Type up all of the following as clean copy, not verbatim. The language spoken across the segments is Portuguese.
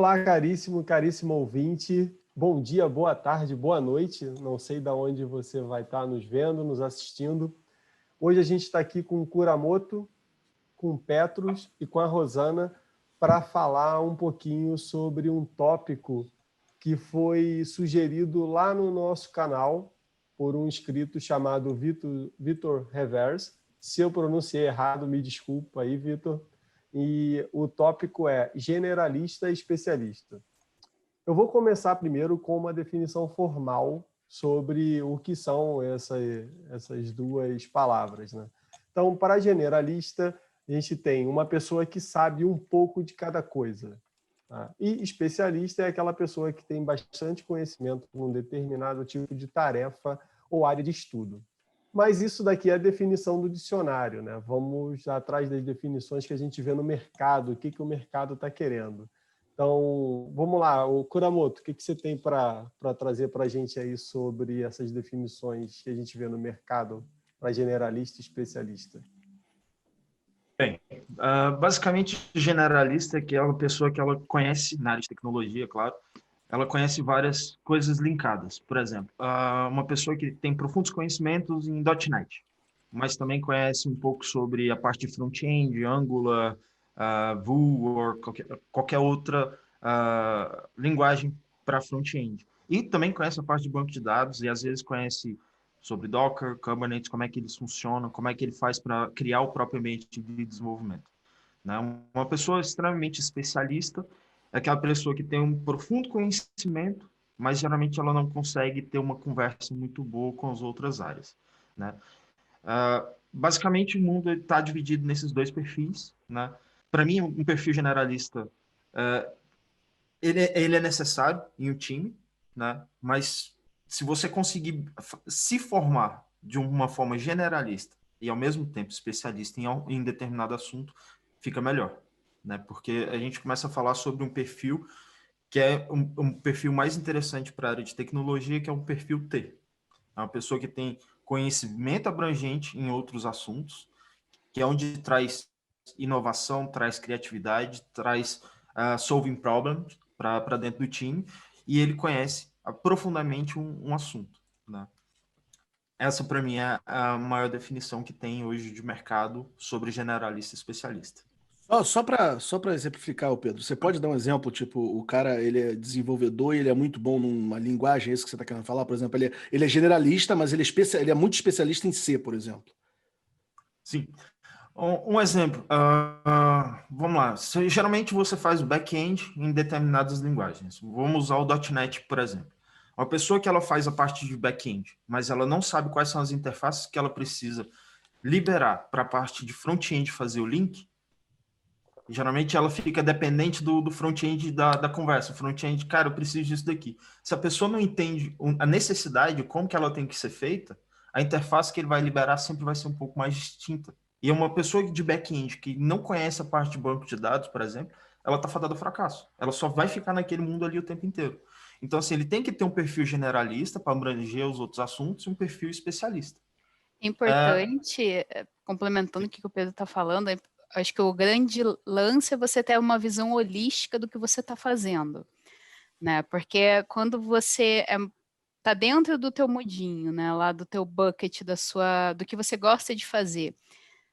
Olá, caríssimo ouvinte. Bom dia, boa tarde, boa noite. Não sei de onde você vai estar nos vendo, nos assistindo. Hoje a gente está aqui com o Kuramoto, com o Petrus e com a Rosana para falar um pouquinho sobre um tópico que foi sugerido lá no nosso canal por um inscrito chamado Vitor Revers. Se eu pronunciei errado, me desculpa aí, Vitor. E o tópico é generalista e especialista. Eu vou começar primeiro com uma definição formal sobre o que são essas duas palavras, né? Então, para generalista, a gente tem uma pessoa que sabe um pouco de cada coisa, tá? E especialista é aquela pessoa que tem bastante conhecimento em um determinado tipo de tarefa ou área de estudo. Mas isso daqui é a definição do dicionário, né? Vamos atrás das definições que a gente vê no mercado, o que o mercado está querendo. Então, vamos lá, o Kuramoto, o que você tem para trazer para a gente aí sobre essas definições que a gente vê no mercado para generalista e especialista? Bem, basicamente, generalista é aquela pessoa que ela conhece, na área de tecnologia, claro, ela conhece várias coisas linkadas. Por exemplo, uma pessoa que tem profundos conhecimentos em .NET, mas também conhece um pouco sobre a parte de front-end, Angular, Vue ou qualquer outra linguagem para front-end. E também conhece a parte de banco de dados e às vezes conhece sobre Docker, Kubernetes, como é que eles funcionam, como é que ele faz para criar o próprio ambiente de desenvolvimento, né? Uma pessoa extremamente especialista é aquela pessoa que tem um profundo conhecimento, mas geralmente ela não consegue ter uma conversa muito boa com as outras áreas, né? Basicamente, o mundo está dividido nesses dois perfis, né? Para mim, um perfil generalista, ele é necessário em um time, né? Mas se você conseguir se formar de uma forma generalista e ao mesmo tempo especialista em determinado assunto, fica melhor, né? Porque a gente começa a falar sobre um perfil que é um perfil mais interessante para a área de tecnologia, que é um perfil T. É uma pessoa que tem conhecimento abrangente em outros assuntos, que é onde traz inovação, traz criatividade, traz solving problems para dentro do time, e ele conhece profundamente um assunto, né? Essa, para mim, é a maior definição que tem hoje de mercado sobre generalista e especialista. Só para exemplificar, o Pedro, você pode dar um exemplo, tipo, o cara, ele é desenvolvedor e ele é muito bom numa linguagem, é isso que você está querendo falar? Por exemplo, ele é generalista, mas ele é muito especialista em C, por exemplo. Sim. Um exemplo, vamos lá. Geralmente você faz o back-end em determinadas linguagens. Vamos usar o .NET, por exemplo. Uma pessoa que ela faz a parte de back-end, mas ela não sabe quais são as interfaces que ela precisa liberar para a parte de front-end fazer o link, geralmente ela fica dependente do front-end da conversa. O front-end, cara, eu preciso disso daqui. Se a pessoa não entende a necessidade, como que ela tem que ser feita, a interface que ele vai liberar sempre vai ser um pouco mais distinta. E uma pessoa de back-end que não conhece a parte de banco de dados, por exemplo, ela está fadada ao fracasso. Ela só vai ficar naquele mundo ali o tempo inteiro. Então, assim, ele tem que ter um perfil generalista para abranger os outros assuntos e um perfil especialista. É importante, complementando o que o Pedro está falando, acho que o grande lance é você ter uma visão holística do que você está fazendo, né? Porque quando você está dentro do teu mudinho, né? Lá do teu bucket, do que você gosta de fazer.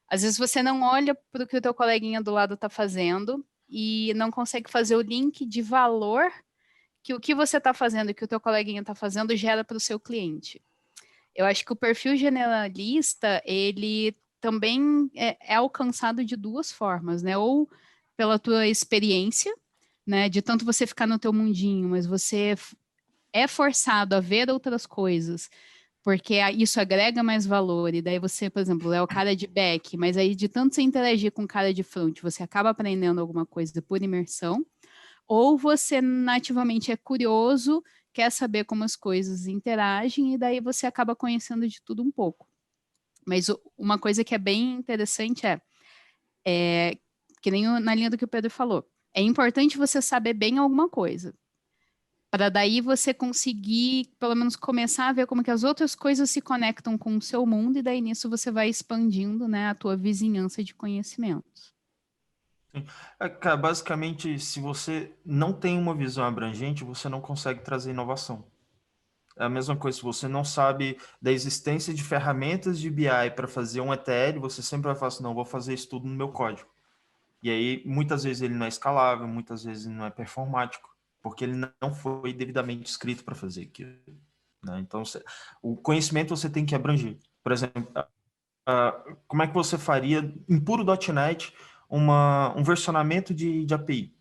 Às vezes você não olha para o que o teu coleguinha do lado está fazendo e não consegue fazer o link de valor que o que você está fazendo e que o teu coleguinha está fazendo gera para o seu cliente. Eu acho que o perfil generalista, ele também é alcançado de duas formas, né? Ou pela tua experiência, né? De tanto você ficar no teu mundinho, mas você é forçado a ver outras coisas, porque isso agrega mais valor, e daí você, por exemplo, é o cara de back, mas aí de tanto você interagir com o cara de front, você acaba aprendendo alguma coisa por imersão, ou você nativamente é curioso, quer saber como as coisas interagem, e daí você acaba conhecendo de tudo um pouco. Mas uma coisa que é bem interessante que nem na linha do que o Pedro falou, é importante você saber bem alguma coisa, para daí você conseguir, pelo menos, começar a ver como que as outras coisas se conectam com o seu mundo, e daí nisso você vai expandindo, né, a tua vizinhança de conhecimentos. Cara, basicamente, se você não tem uma visão abrangente, você não consegue trazer inovação. É a mesma coisa, se você não sabe da existência de ferramentas de BI para fazer um ETL, você sempre vai falar assim, não, vou fazer isso tudo no meu código. E aí, muitas vezes ele não é escalável, muitas vezes ele não é performático, porque ele não foi devidamente escrito para fazer aquilo, né? Então, o conhecimento você tem que abranger. Por exemplo, como é que você faria em puro .NET um versionamento de API?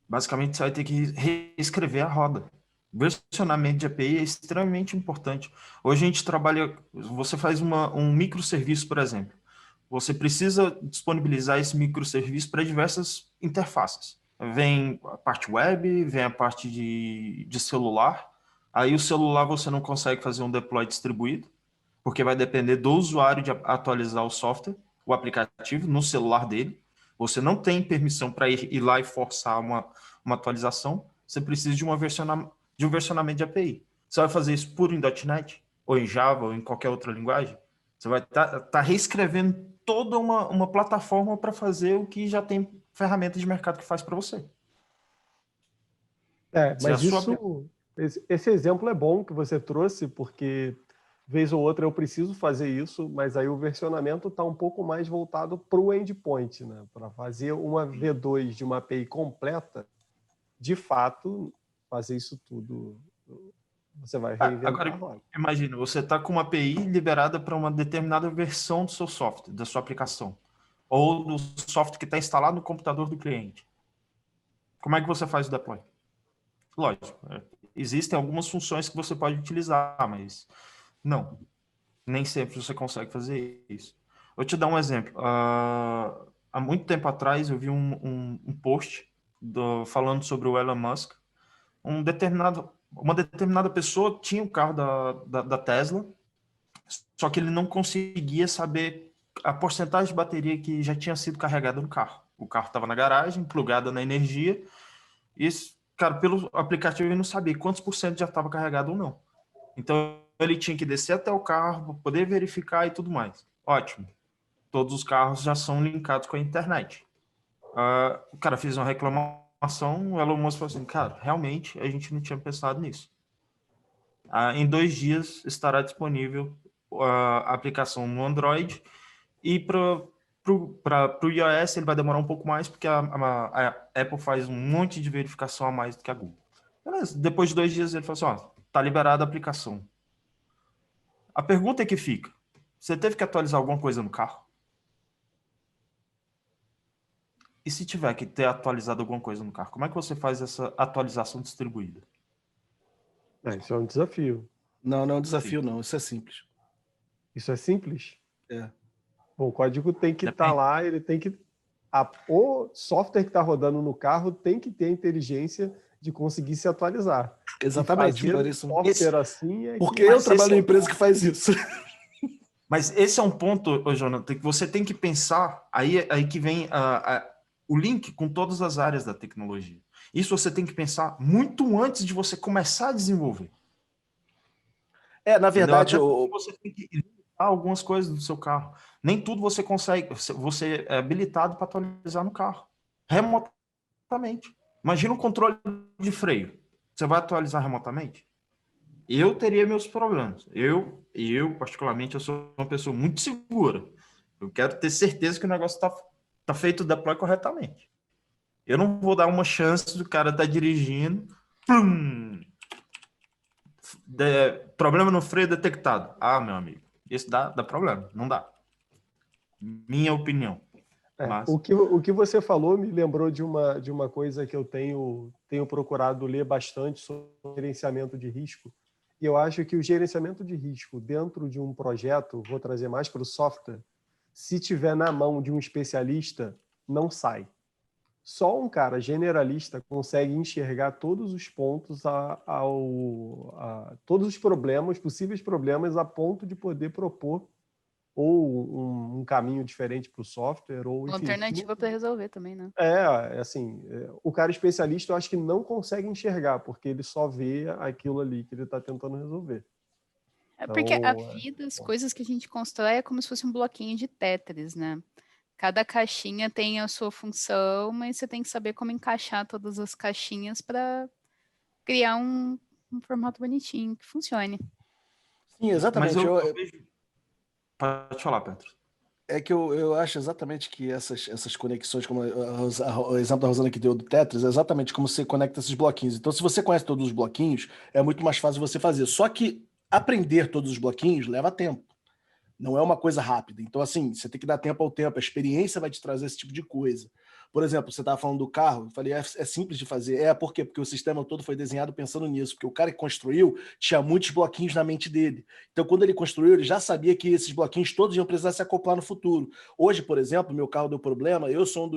Basicamente, você vai ter que reescrever a roda. Versionamento de API é extremamente importante. Hoje a gente trabalha, você faz um microserviço, por exemplo. Você precisa disponibilizar esse microserviço para diversas interfaces. Vem a parte web, vem a parte de celular. Aí o celular você não consegue fazer um deploy distribuído, porque vai depender do usuário de atualizar o software, o aplicativo, no celular dele. Você não tem permissão para ir lá e forçar uma atualização. Você precisa de um versionamento de API. Você vai fazer isso puro em .NET, ou em Java, ou em qualquer outra linguagem? Você vai estar reescrevendo toda uma plataforma para fazer o que já tem ferramenta de mercado que faz para você. Mas esse exemplo é bom que você trouxe, porque vez ou outra eu preciso fazer isso, mas aí o versionamento está um pouco mais voltado para o endpoint, né? Para fazer uma V2 de uma API completa, de fato, fazer isso tudo, você vai reinventar Agora, a roda. imagina, você está com uma API liberada para uma determinada versão do seu software, da sua aplicação, ou do software que está instalado no computador do cliente. Como é que você faz o deploy? Lógico, existem algumas funções que você pode utilizar, mas não, nem sempre você consegue fazer isso. Vou te dar um exemplo. Há muito tempo atrás eu vi um post falando sobre o Elon Musk. Uma determinada pessoa tinha o carro da Tesla, só que ele não conseguia saber a porcentagem de bateria que já tinha sido carregada no carro. O carro estava na garagem, plugado na energia, e cara, pelo aplicativo ele não sabia quantos por cento já estava carregado ou não. Então ele tinha que descer até o carro para poder verificar e tudo mais. Ótimo. Todos os carros já são linkados com a internet. O cara fez uma reclamação, o Elon Musk falou assim, cara, realmente a gente não tinha pensado nisso. Em 2 dias estará disponível a aplicação no Android e para o iOS ele vai demorar um pouco mais porque a Apple faz um monte de verificação a mais do que a Google. Beleza. Depois de 2 dias ele falou assim, tá liberada a aplicação. A pergunta é que fica, você teve que atualizar alguma coisa no carro? E se tiver que ter atualizado alguma coisa no carro, como é que você faz essa atualização distribuída? Isso é um desafio. Não, não é um desafio, não. Isso é simples. Isso é simples? É. Bom, o código tem que estar lá, ele tem que... O software que está rodando no carro tem que ter a inteligência de conseguir se atualizar. Exatamente. Fazer software assim é porque eu trabalho em empresa que faz isso. Mas esse é um ponto, Jonathan, que você tem que pensar, aí que vem o link com todas as áreas da tecnologia. Isso você tem que pensar muito antes de você começar a desenvolver. Na verdade, você tem que limitar algumas coisas do seu carro. Nem tudo você consegue, você é habilitado para atualizar no carro, remotamente. Imagina um controle de freio. Você vai atualizar remotamente? Eu teria meus problemas. Eu particularmente, eu sou uma pessoa muito segura. Eu quero ter certeza que o negócio tá feito o deploy corretamente. Eu não vou dar uma chance do cara estar dirigindo, problema no freio detectado. Meu amigo, isso dá problema. Não dá. Minha opinião. Mas... O que você falou me lembrou de uma coisa que eu tenho procurado ler bastante sobre gerenciamento de risco. E eu acho que o gerenciamento de risco dentro de um projeto, vou trazer mais para o software, se tiver na mão de um especialista, não sai. Só um cara generalista consegue enxergar todos os pontos, todos os problemas, possíveis problemas, a ponto de poder propor ou um caminho diferente para o software, ou uma enfim, alternativa para resolver também, né? Assim, o cara especialista eu acho que não consegue enxergar, porque ele só vê aquilo ali que ele está tentando resolver. Porque a vida, as coisas que a gente constrói é como se fosse um bloquinho de Tetris, né? Cada caixinha tem a sua função, mas você tem que saber como encaixar todas as caixinhas para criar um formato bonitinho que funcione. Sim, Mas exatamente. eu vejo... Pode falar, Pedro. É que eu acho exatamente que essas conexões, como o exemplo da Rosana que deu do Tetris, é exatamente como você conecta esses bloquinhos. Então, se você conhece todos os bloquinhos, é muito mais fácil você fazer. Só que aprender todos os bloquinhos leva tempo. Não é uma coisa rápida. Então, assim, você tem que dar tempo ao tempo. A experiência vai te trazer esse tipo de coisa. Por exemplo, você estava falando do carro, eu falei, é simples de fazer. Por quê? Porque o sistema todo foi desenhado pensando nisso. Porque o cara que construiu tinha muitos bloquinhos na mente dele. Então, quando ele construiu, ele já sabia que esses bloquinhos todos iam precisar se acoplar no futuro. Hoje, por exemplo, meu carro deu problema, eu sou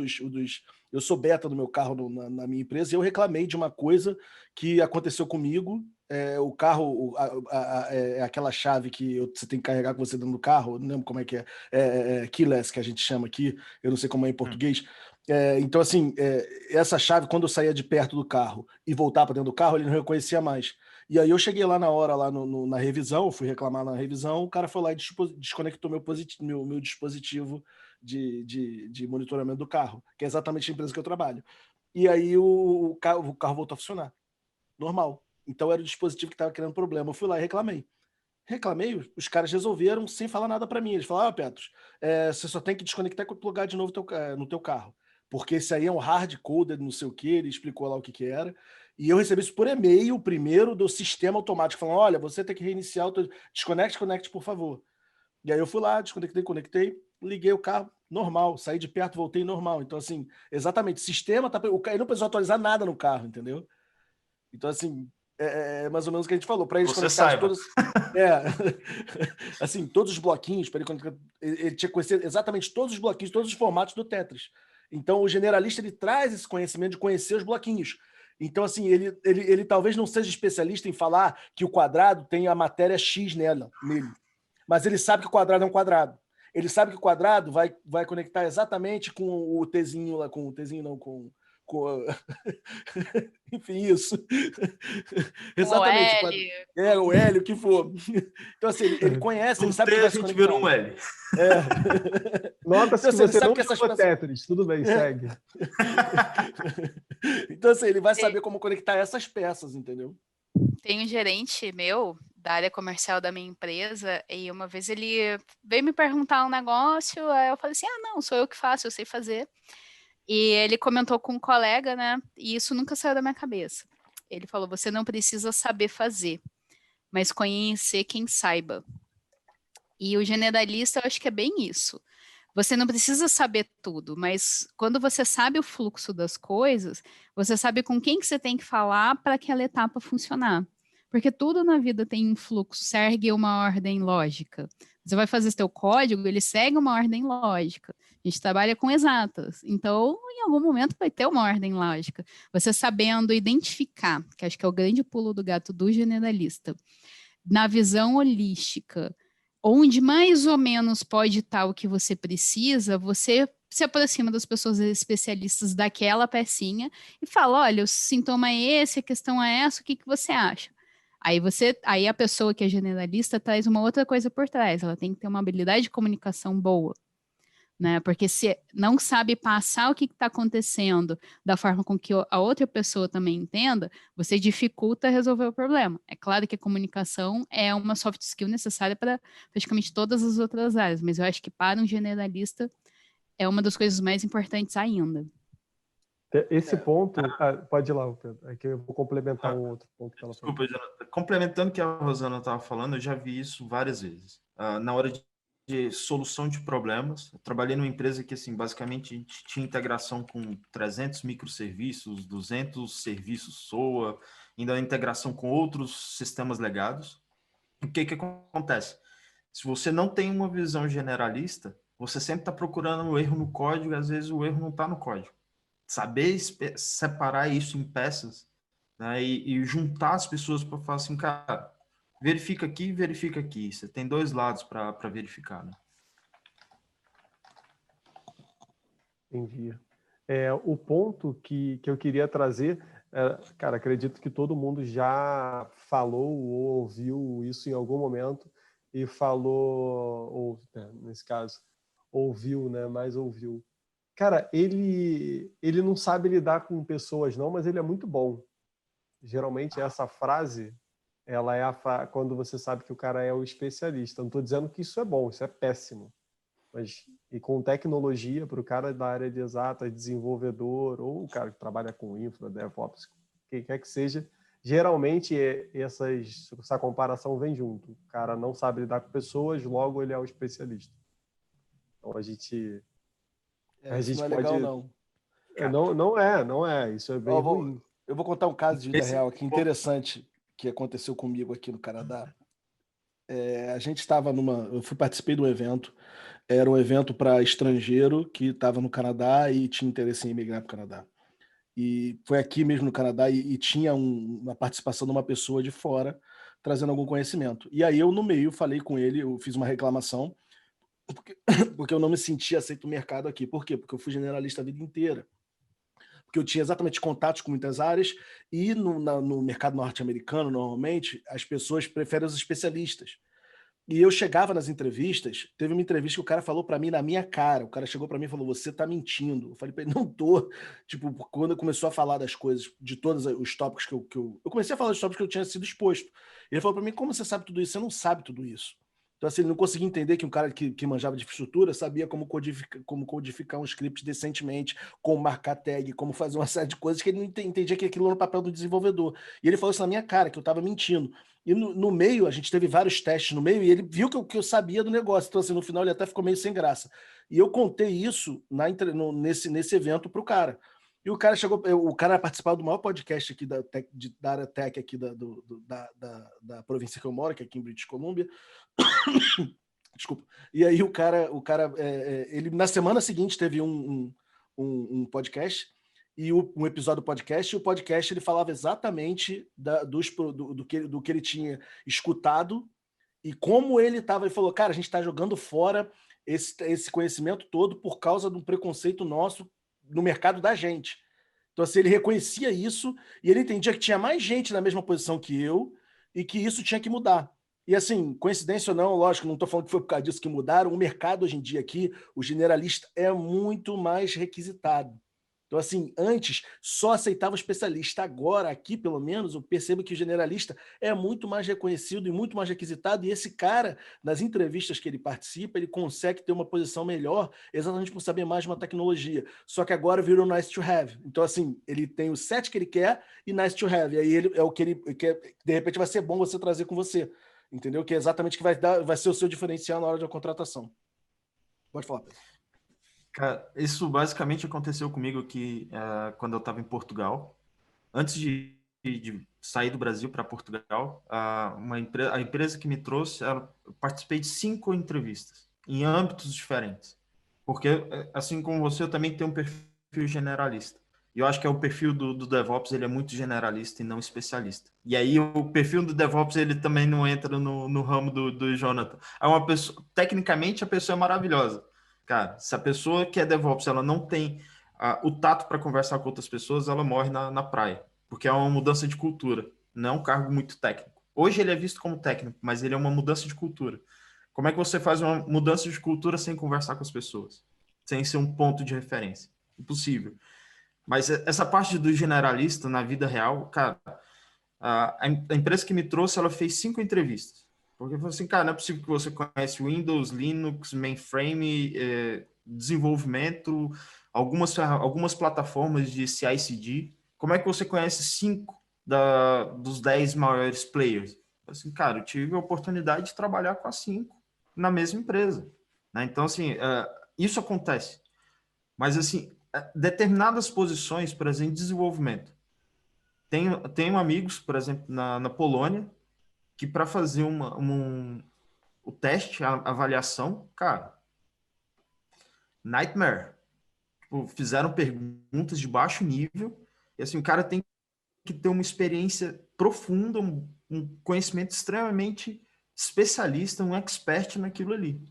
eu sou beta do meu carro na minha empresa, e eu reclamei de uma coisa que aconteceu comigo. O carro, aquela chave que você tem que carregar com você dentro do carro, não lembro como é que é keyless, que a gente chama aqui, eu não sei como é em português. Então, assim, essa chave, quando eu saía de perto do carro e voltava para dentro do carro, ele não reconhecia mais. E aí eu cheguei lá na hora, lá na revisão, fui reclamar na revisão, o cara foi lá e desconectou meu dispositivo de monitoramento do carro, que é exatamente a empresa que eu trabalho. E aí o carro voltou a funcionar, normal. Então era o dispositivo que estava criando problema. Eu fui lá e reclamei. Reclamei, os caras resolveram sem falar nada para mim. Eles falaram, Petros, você só tem que desconectar e plugar de novo no teu carro. Porque esse aí é um hard-coded, não sei o que, ele explicou lá o que era. E eu recebi isso por e-mail, primeiro, do sistema automático, falando, olha, você tem que reiniciar o teu... Desconecte, por favor. E aí eu fui lá, conectei, liguei o carro, normal, saí de perto, voltei normal. Então, assim, exatamente, sistema, ele não precisou atualizar nada no carro, entendeu? Então, assim, é mais ou menos o que a gente falou. Para eles conectarem todos. Assim, todos os bloquinhos, para ele conectar. Ele tinha que conhecer exatamente todos os bloquinhos, todos os formatos do Tetris. Então, o generalista ele traz esse conhecimento de conhecer os bloquinhos. Então, assim, ele talvez não seja especialista em falar que o quadrado tem a matéria X nele. Mas ele sabe que o quadrado é um quadrado. Ele sabe que o quadrado vai conectar exatamente com o Tzinho lá, com o Tzinho não, com enfim, isso. Exatamente. O L, o que for. Então, assim, ele conhece, ele sabe que vai se conectar. Virou um L. Nota-se então, que você não que jogou Tetris. Tudo bem, segue. Então, assim, ele vai saber como conectar essas peças, entendeu? Tem um gerente meu da área comercial da minha empresa e uma vez ele veio me perguntar um negócio, aí eu falei assim, não, sou eu que faço, eu sei fazer. E ele comentou com um colega, né? E isso nunca saiu da minha cabeça. Ele falou: você não precisa saber fazer, mas conhecer quem saiba. E o generalista, eu acho que é bem isso. Você não precisa saber tudo, mas quando você sabe o fluxo das coisas, você sabe com quem que você tem que falar para aquela etapa funcionar. Porque tudo na vida tem um fluxo, segue uma ordem lógica. Você vai fazer seu código, ele segue uma ordem lógica. A gente trabalha com exatas. Então, em algum momento vai ter uma ordem lógica. Você sabendo identificar, que acho que é o grande pulo do gato do generalista, na visão holística, onde mais ou menos pode estar o que você precisa, você se aproxima das pessoas especialistas daquela pecinha e fala, olha, o sintoma é esse, a questão é essa, o que você acha? Aí a pessoa que é generalista traz uma outra coisa por trás, ela tem que ter uma habilidade de comunicação boa, né? Porque se não sabe passar o que está acontecendo da forma com que a outra pessoa também entenda, você dificulta resolver o problema. É claro que a comunicação é uma soft skill necessária para praticamente todas as outras áreas, mas eu acho que para um generalista é uma das coisas mais importantes ainda. Esse ponto, pode ir lá, Pedro, é que eu vou complementar um outro ponto que ela falou. Desculpa, Jonathan. Complementando o que a Rosana estava falando, eu já vi isso várias vezes. Na hora de solução de problemas, eu trabalhei numa empresa que, assim, basicamente, a gente tinha integração com 300 microserviços, 200 serviços SOA, ainda a integração com outros sistemas legados. O que acontece? Se você não tem uma visão generalista, você sempre está procurando um erro no código, e às vezes o erro não está no código. Saber separar isso em peças, né, e juntar as pessoas para falar assim, cara, verifica aqui, verifica aqui. Você tem dois lados para verificar, né? Entendi. O ponto que eu queria trazer, cara, acredito que todo mundo já falou ou ouviu isso em algum momento e falou, ou nesse caso, ouviu, né? Mais ouviu. Cara, ele não sabe lidar com pessoas, não, mas ele é muito bom. Geralmente, essa frase, ela é quando você sabe que o cara é o especialista. Não estou dizendo que isso é bom, isso é péssimo. Mas, e com tecnologia, para o cara da área de exatas, desenvolvedor, ou o cara que trabalha com infra, DevOps, quem quer que seja, geralmente essa comparação vem junto. O cara não sabe lidar com pessoas, logo ele é o especialista. Então a gente Isso não é pode... legal, não. Não é. Isso é bem Eu ruim. vou contar um caso de vida Esse- real aqui interessante que aconteceu comigo aqui no Canadá. A gente estava eu participei de um evento, era um evento para estrangeiro que estava no Canadá e tinha interesse em emigrar para o Canadá. E foi aqui mesmo no Canadá e tinha uma participação de uma pessoa de fora trazendo algum conhecimento. E aí eu, no meio, falei com ele, eu fiz uma reclamação, porque, porque eu não me sentia aceito no mercado aqui. Por quê? Porque eu fui generalista a vida inteira. Porque eu tinha exatamente contatos com muitas áreas e no mercado norte-americano, normalmente, as pessoas preferem os especialistas. E eu chegava nas entrevistas, teve uma entrevista que o cara falou para mim na minha cara, o cara chegou para mim e falou, você tá mentindo. Eu falei para ele, não tô. Tipo, quando começou a falar das coisas, de todos os tópicos que eu comecei a falar dos tópicos que eu tinha sido exposto. Ele falou para mim, como você sabe tudo isso? Você não sabe tudo isso. Então, assim, ele não conseguia entender que um cara que manjava de infraestrutura sabia como codificar um script decentemente, como marcar tag, como fazer uma série de coisas que ele não entendia que aquilo era no papel do desenvolvedor. E ele falou isso na minha cara, que eu estava mentindo. E no meio, a gente teve vários testes no meio, e ele viu que eu sabia do negócio. Então, assim, no final ele até ficou meio sem graça. E eu contei isso nesse evento para o cara. E o cara o cara participava do maior podcast aqui da área tech aqui da província que eu moro, que é aqui em British Columbia. Desculpa. E aí o cara ele na semana seguinte teve um podcast e um episódio do podcast, e o podcast ele falava exatamente do que ele tinha escutado e como ele estava. Ele falou, cara, a gente está jogando fora esse conhecimento todo por causa de um preconceito nosso no mercado da gente. Então, assim, ele reconhecia isso e ele entendia que tinha mais gente na mesma posição que eu e que isso tinha que mudar. E assim, coincidência ou não, lógico, não estou falando que foi por causa disso que mudaram, o mercado hoje em dia aqui, o generalista é muito mais requisitado. Então, assim, antes só aceitava o especialista. Agora, aqui, pelo menos, eu percebo que o generalista é muito mais reconhecido e muito mais requisitado. E esse cara, nas entrevistas que ele participa, ele consegue ter uma posição melhor exatamente por saber mais de uma tecnologia. Só que agora virou nice to have. Então, assim, ele tem o set que ele quer e nice to have. E aí ele é o que ele quer. De repente vai ser bom você trazer com você. Entendeu? Que é exatamente o que vai ser o seu diferencial na hora da contratação. Pode falar, Pedro. Cara, isso basicamente aconteceu comigo aqui quando eu estava em Portugal. Antes de sair do Brasil para Portugal, a empresa que me trouxe, eu participei de 5 entrevistas em âmbitos diferentes. Porque, assim como você, eu também tenho um perfil generalista. E eu acho que o perfil do DevOps ele é muito generalista e não especialista. E aí o perfil do DevOps ele também não entra no ramo do Jonathan. É uma pessoa, tecnicamente a pessoa é maravilhosa. Cara, se a pessoa que é DevOps ela não tem o tato para conversar com outras pessoas, ela morre na praia, porque é uma mudança de cultura, não é um cargo muito técnico. Hoje ele é visto como técnico, mas ele é uma mudança de cultura. Como é que você faz uma mudança de cultura sem conversar com as pessoas? Sem ser um ponto de referência? Impossível. Mas essa parte do generalista na vida real, cara, a empresa que me trouxe, ela fez 5 entrevistas. Porque eu falei assim, cara, não é possível que você conhece Windows, Linux, mainframe, desenvolvimento, algumas plataformas de CI/CD. Como é que você conhece 5 dos 10 maiores players? Assim, cara, eu tive a oportunidade de trabalhar com as 5 na mesma empresa. Né? Então, assim, isso acontece. Mas, assim, determinadas posições, por exemplo, de desenvolvimento. Tenho amigos, por exemplo, na Polônia, que para fazer o teste, a avaliação, cara, nightmare. Tipo, fizeram perguntas de baixo nível, e assim, o cara tem que ter uma experiência profunda, um conhecimento extremamente especialista, um expert naquilo ali.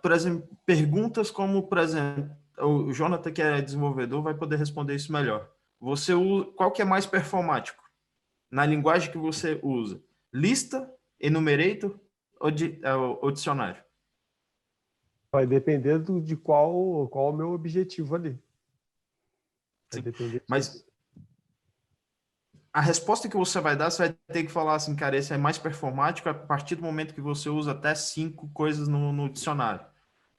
Por exemplo, perguntas como, por exemplo, o Jonathan, que é desenvolvedor, vai poder responder isso melhor. Qual que é mais performático? Na linguagem que você usa? Lista, enumerator ou dicionário? Vai depender de qual o meu objetivo ali. Vai Sim. depender Mas disso. a resposta que você vai dar, você vai ter que falar assim, cara, esse é mais performático a partir do momento que você usa até 5 coisas no dicionário.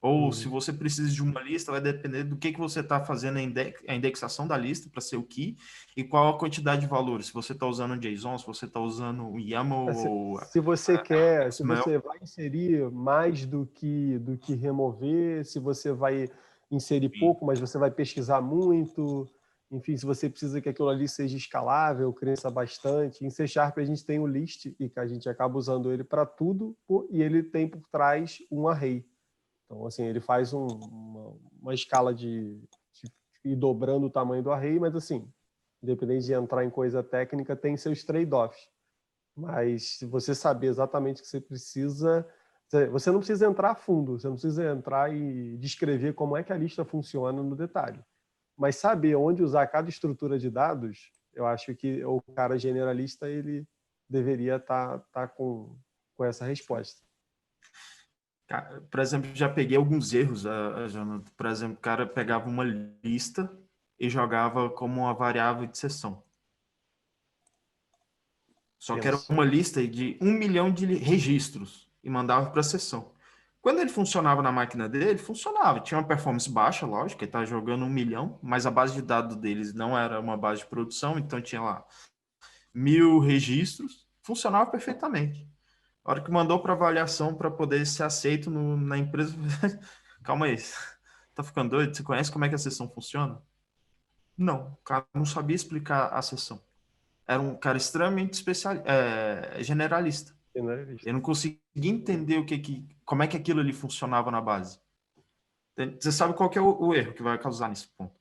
Ou se você precisa de uma lista, vai depender do que você está fazendo a indexação da lista para ser o key e qual a quantidade de valores. Se você está usando o JSON, se você está usando o YAML ou Se você quer, se XML. você vai inserir mais do que remover, se você vai inserir pouco, mas você vai pesquisar muito, enfim, se você precisa que aquilo ali seja escalável, cresça bastante. Em C# a gente tem o list e que a gente acaba usando ele para tudo e ele tem por trás um array. Então, assim, ele faz uma escala de ir dobrando o tamanho do array, mas, assim, independente de entrar em coisa técnica, tem seus trade-offs. Mas se você saber exatamente o que você precisa, você não precisa entrar a fundo, você não precisa entrar e descrever como é que a lista funciona no detalhe. Mas saber onde usar cada estrutura de dados, eu acho que o cara generalista ele deveria estar com essa resposta. Por exemplo, já peguei alguns erros, Jonathan. Por exemplo, o cara pegava uma lista e jogava como uma variável de seção. Só que era uma lista de 1 milhão de registros e mandava para a seção. Quando ele funcionava na máquina dele, funcionava. Tinha uma performance baixa, lógico, ele estava jogando 1 milhão, mas a base de dados deles não era uma base de produção, então tinha lá 1000 registros, funcionava perfeitamente. A hora que mandou para avaliação para poder ser aceito na empresa, calma aí, tá ficando doido? Você conhece como é que a sessão funciona? Não, o cara não sabia explicar a sessão. Era um cara extremamente generalista. Eu não conseguia entender como é que aquilo ali funcionava na base. Você sabe qual que é o erro que vai causar nesse ponto?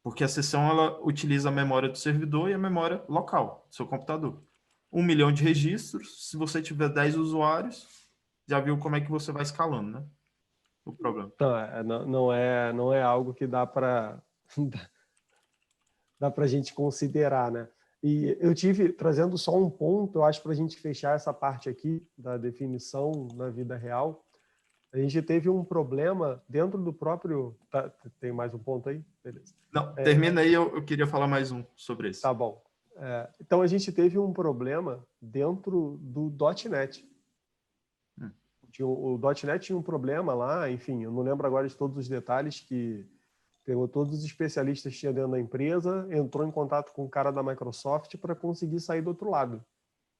Porque a sessão ela utiliza a memória do servidor e a memória local do seu computador. 1 milhão de registros, se você tiver 10 usuários, já viu como é que você vai escalando, né? O problema. Não é algo que dá para a gente considerar, né? E eu tive, trazendo só um ponto, eu acho, para a gente fechar essa parte aqui da definição na vida real, a gente teve um problema dentro do próprio... tem mais um ponto aí? Beleza. Não, termina aí, eu queria falar mais um sobre isso. Tá bom. Então, a gente teve um problema dentro do .NET. O .NET tinha um problema lá, enfim, eu não lembro agora de todos os detalhes, que pegou todos os especialistas que tinha dentro da empresa, entrou em contato com o cara da Microsoft para conseguir sair do outro lado.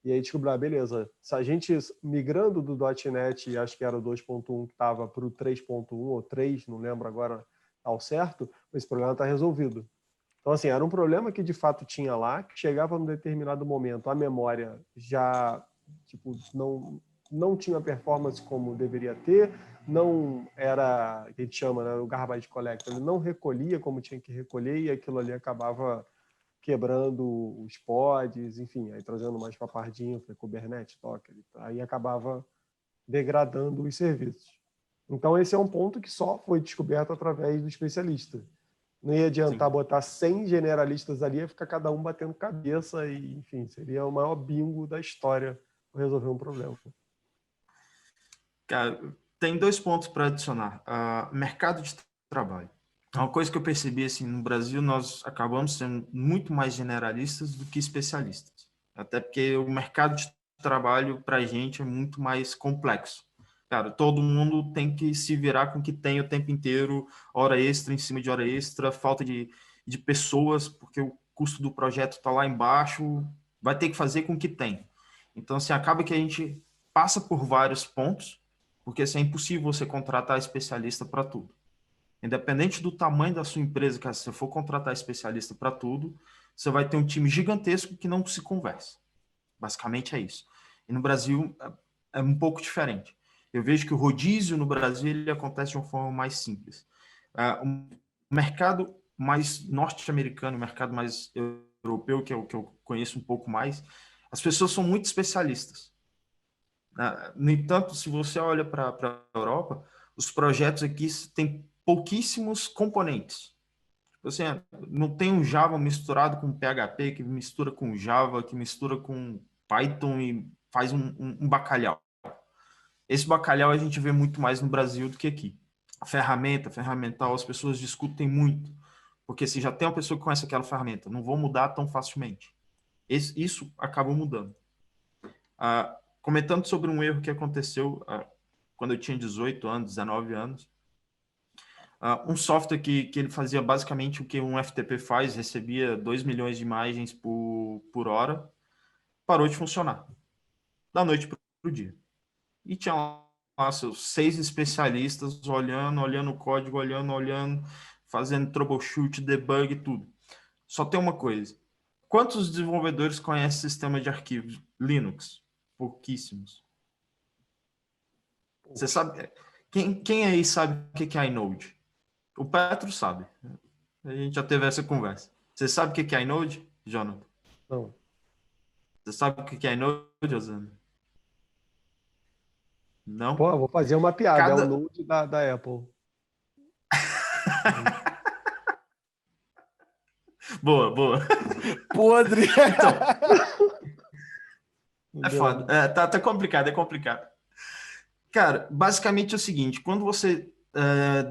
E aí descobriu, beleza, se a gente migrando do .NET, acho que era o 2.1 que estava para o 3.1 ou 3, não lembro agora ao certo, esse problema está resolvido. Então, assim, era um problema que de fato tinha lá, que chegava num determinado momento, a memória já não tinha performance como deveria ter, não era, que a gente chama, né, o garbage collector, ele não recolhia como tinha que recolher e aquilo ali acabava quebrando os pods, enfim, aí trazendo mais papardinho, Kubernetes, Docker, aí acabava degradando os serviços. Então, esse é um ponto que só foi descoberto através do especialista. Não ia adiantar botar 100 generalistas ali e ficar cada um batendo cabeça e, enfim, seria o maior bingo da história para resolver um problema. Cara, tem 2 pontos para adicionar. Mercado de trabalho. Uma coisa que eu percebi, assim, no Brasil, nós acabamos sendo muito mais generalistas do que especialistas. Até porque o mercado de trabalho, para a gente, é muito mais complexo. Cara, todo mundo tem que se virar com o que tem o tempo inteiro, hora extra em cima de hora extra, falta de pessoas, porque o custo do projeto está lá embaixo, vai ter que fazer com o que tem. Então, assim, acaba que a gente passa por vários pontos, porque assim, é impossível você contratar especialista para tudo. Independente do tamanho da sua empresa, que se você for contratar especialista para tudo, você vai ter um time gigantesco que não se conversa. Basicamente é isso. E no Brasil é um pouco diferente. Eu vejo que o rodízio no Brasil ele acontece de uma forma mais simples. O mercado mais norte-americano, o mercado mais europeu, que é o que eu conheço um pouco mais, as pessoas são muito especialistas. No entanto, se você olha para a Europa, os projetos aqui têm pouquíssimos componentes. Você não tem um Java misturado com PHP, que mistura com Java, que mistura com Python e faz um bacalhau. Esse bacalhau a gente vê muito mais no Brasil do que aqui. A ferramental, as pessoas discutem muito, porque se já tem uma pessoa que conhece aquela ferramenta, não vou mudar tão facilmente. Isso acaba mudando. Comentando sobre um erro que aconteceu quando eu tinha 18 anos, 19 anos, um software que ele fazia basicamente o que um FTP faz, recebia 2 milhões de imagens por hora, parou de funcionar, da noite para o dia. E tinha lá seus 6 especialistas olhando o código, olhando, fazendo troubleshoot, debug, tudo. Só tem uma coisa. Quantos desenvolvedores conhecem sistema de arquivos Linux? Pouquíssimos. Você sabe... Quem aí sabe o que é inode? O Petro sabe. A gente já teve essa conversa. Você sabe o que é inode, Jonathan? Não. Você sabe o que é inode, Osana? Não? Pô, vou fazer uma piada. É o Node da Apple. Boa. Podre. É foda. Tá complicado, é complicado. Cara, basicamente é o seguinte, quando você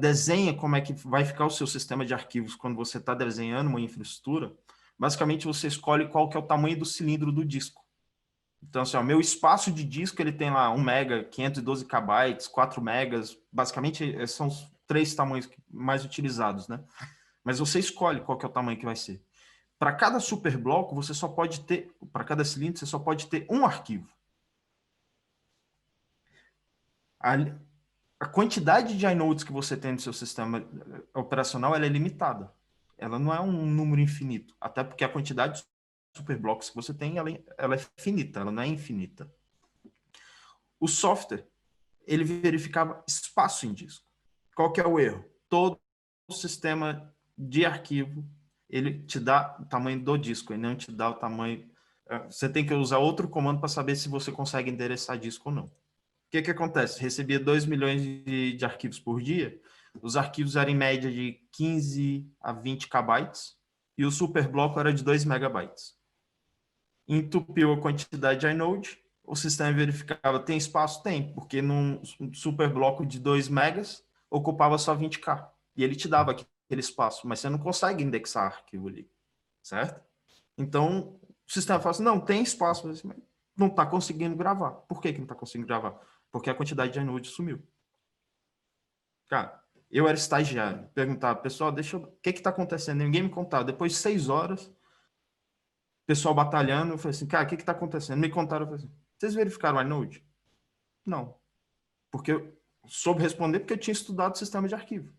desenha como é que vai ficar o seu sistema de arquivos quando você está desenhando uma infraestrutura, basicamente você escolhe qual que é o tamanho do cilindro do disco. Então, assim, o meu espaço de disco, ele tem lá 1 mega, 512 KB, 4 megas, basicamente são os 3 tamanhos mais utilizados, né? Mas você escolhe qual que é o tamanho que vai ser. Para cada superbloco, você só pode ter, para cada cilindro, você só pode ter um arquivo. A quantidade de inodes que você tem no seu sistema operacional ela é limitada. Ela não é um número infinito. Até porque a quantidade de superblocos que você tem ela é finita, ela não é infinita. O software, ele verificava espaço em disco. Qual que é o erro? Todo o sistema de arquivo, ele te dá o tamanho do disco, ele não te dá o tamanho... Você tem que usar outro comando para saber se você consegue endereçar disco ou não. O que acontece? Recebia 2 milhões de arquivos por dia, os arquivos eram em média de 15 a 20 KB e o superbloco era de 2 megabytes. Entupiu a quantidade de inode, o sistema verificava, tem espaço? Tem, porque num superbloco de 2 megas ocupava só 20K. E ele te dava aquele espaço, mas você não consegue indexar arquivo ali, certo? Então, o sistema fala assim, não, tem espaço, mas não está conseguindo gravar. Por que não está conseguindo gravar? Porque a quantidade de inode sumiu. Cara, eu era estagiário, perguntava, pessoal, o que está acontecendo? Ninguém me contava. Depois de 6 horas, pessoal batalhando, eu falei assim, cara, o que está acontecendo? Me contaram, eu falei assim, vocês verificaram o inode? Não. Porque eu soube responder porque eu tinha estudado o sistema de arquivo.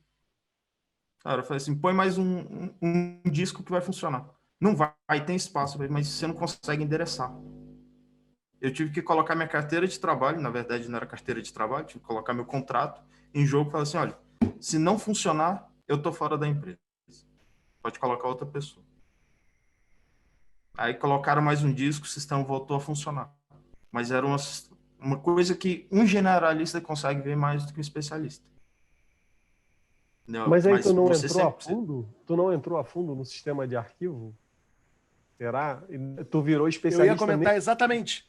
Cara, eu falei assim, põe mais um disco que vai funcionar. Não vai, tem espaço, mas você não consegue endereçar. Eu tive que colocar minha carteira de trabalho, na verdade não era carteira de trabalho, tive que colocar meu contrato em jogo e falar assim, olha, se não funcionar, eu tô fora da empresa. Pode colocar outra pessoa. Aí colocaram mais um disco, o sistema voltou a funcionar. Mas era uma coisa que um generalista consegue ver mais do que um especialista. Mas aí tu não entrou a fundo? Tu não entrou a fundo no sistema de arquivo? Será? Tu virou especialista? Eu ia comentar exatamente.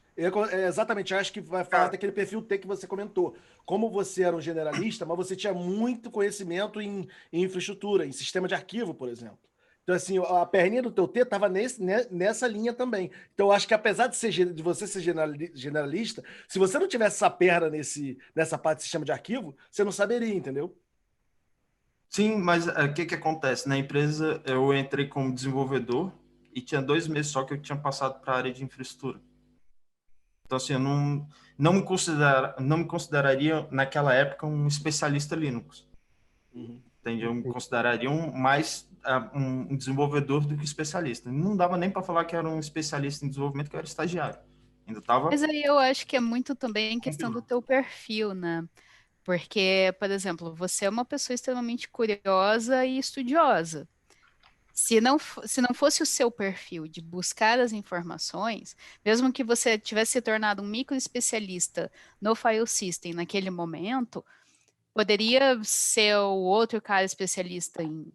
Exatamente, acho que vai falar daquele perfil T que você comentou. Como você era um generalista, mas você tinha muito conhecimento em infraestrutura, em sistema de arquivo, por exemplo. Então, assim, a perninha do teu T estava nessa linha também. Então, eu acho que apesar de você ser generalista, se você não tivesse essa perna nessa parte de sistema de arquivo, você não saberia, entendeu? Sim, mas o que acontece? Na empresa, eu entrei como desenvolvedor e tinha 2 meses só que eu tinha passado para a área de infraestrutura. Então, assim, eu não me consideraria, naquela época, um especialista Linux. Entende? Eu me consideraria mais um desenvolvedor do que especialista. Não dava nem para falar que era um especialista em desenvolvimento, que eu era estagiário. Ainda tava... Mas aí eu acho que é muito também questão do teu perfil, né? Porque, por exemplo, você é uma pessoa extremamente curiosa e estudiosa. Se não fosse o seu perfil de buscar as informações, mesmo que você tivesse se tornado um micro especialista no file system naquele momento, poderia ser o outro cara especialista em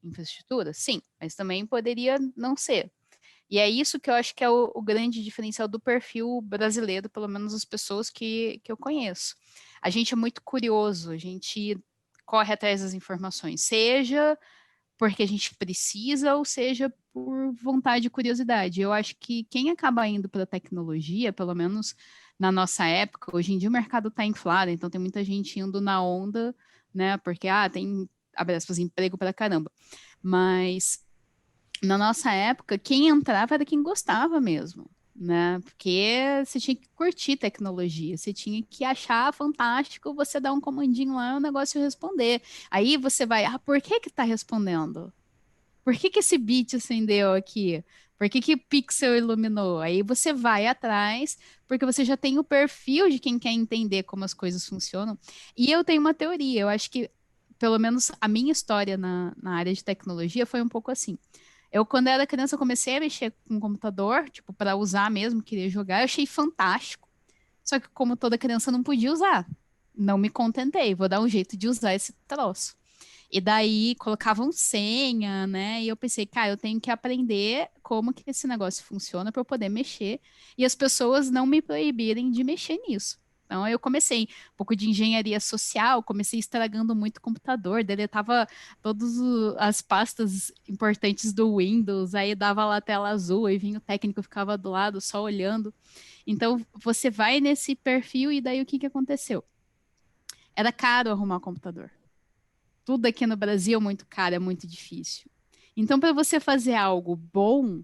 infraestrutura? Sim, mas também poderia não ser. E é isso que eu acho que é o grande diferencial do perfil brasileiro, pelo menos as pessoas que eu conheço. A gente é muito curioso, a gente corre atrás das informações, seja porque a gente precisa, ou seja por vontade e curiosidade. Eu acho que quem acaba indo para a tecnologia, pelo menos na nossa época, hoje em dia o mercado está inflado, então tem muita gente indo na onda, né? Porque tem, abre aspas, emprego para caramba. Mas na nossa época, quem entrava era quem gostava mesmo, né? Porque você tinha que curtir tecnologia, você tinha que achar fantástico você dar um comandinho lá e o negócio responder. Aí você vai, por que que tá respondendo? Por que que esse bit acendeu aqui? Por que que o pixel iluminou? Aí você vai atrás, porque você já tem o perfil de quem quer entender como as coisas funcionam. E eu tenho uma teoria, eu acho que, pelo menos a minha história na área de tecnologia foi um pouco assim. Eu, quando era criança, comecei a mexer com o computador, tipo, para usar mesmo, queria jogar, eu achei fantástico. Só que, como toda criança, não podia usar. Não me contentei, vou dar um jeito de usar esse troço. E daí colocavam senha, né? E eu pensei, cara, eu tenho que aprender como que esse negócio funciona para eu poder mexer e as pessoas não me proibirem de mexer nisso. Então eu comecei um pouco de engenharia social, comecei estragando muito o computador, deletava todas as pastas importantes do Windows, aí dava lá a tela azul, aí vinha o técnico, ficava do lado só olhando. Então você vai nesse perfil e daí o que que aconteceu? Era caro arrumar computador. Tudo aqui no Brasil é muito caro, é muito difícil. Então, para você fazer algo bom,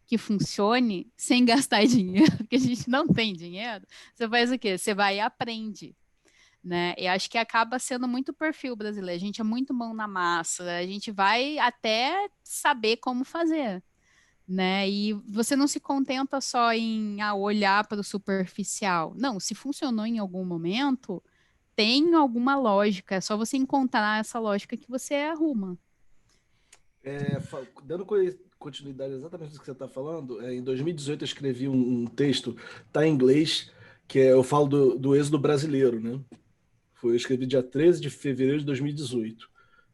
que funcione, sem gastar dinheiro, porque a gente não tem dinheiro, você faz o quê? Você vai e aprende, né? E acho que acaba sendo muito perfil brasileiro. A gente é muito mão na massa, a gente vai até saber como fazer, né? E você não se contenta só em olhar para o superficial. Não, se funcionou em algum momento, tem alguma lógica, é só você encontrar essa lógica que você arruma. Dando continuidade exatamente do que você está falando, em 2018 eu escrevi um texto, tá em inglês, eu falo do êxodo brasileiro, né? Eu escrevi dia 13 de fevereiro de 2018,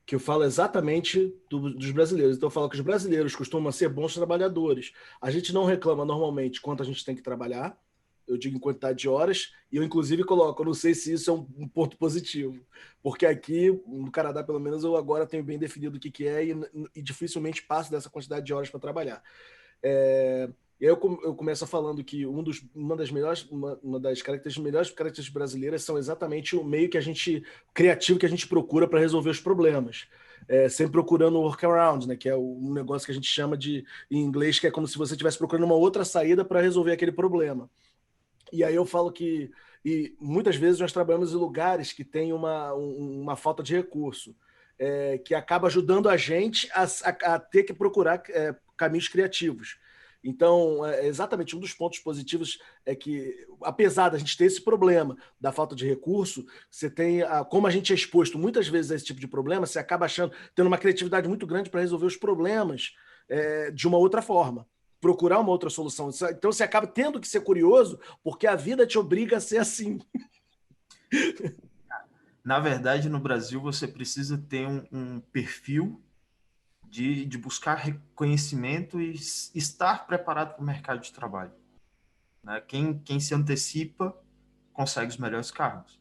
que eu falo exatamente dos brasileiros. Então eu falo que os brasileiros costumam ser bons trabalhadores. A gente não reclama normalmente quanto a gente tem que trabalhar, eu digo em quantidade de horas, e eu inclusive coloco, eu não sei se isso é um ponto positivo, porque aqui no Canadá, pelo menos, eu agora tenho bem definido o que é e dificilmente passo dessa quantidade de horas para trabalhar. E aí eu começo falando que uma das melhores características brasileiras são exatamente o meio que a gente criativo que a gente procura para resolver os problemas. Sempre procurando o workaround, né, que é um negócio que a gente chama em inglês, que é como se você estivesse procurando uma outra saída para resolver aquele problema. E aí eu falo que muitas vezes nós trabalhamos em lugares que têm uma falta de recurso, que acaba ajudando a gente a ter que procurar caminhos criativos. Então, exatamente um dos pontos positivos é que, apesar da gente ter esse problema da falta de recurso, você tem, como a gente é exposto muitas vezes a esse tipo de problema, você acaba tendo uma criatividade muito grande para resolver os problemas de uma outra forma, procurar uma outra solução. Então você acaba tendo que ser curioso, porque a vida te obriga a ser assim. Na verdade, no Brasil, você precisa ter um perfil de buscar reconhecimento e estar preparado para o mercado de trabalho. Né? Quem se antecipa consegue os melhores cargos.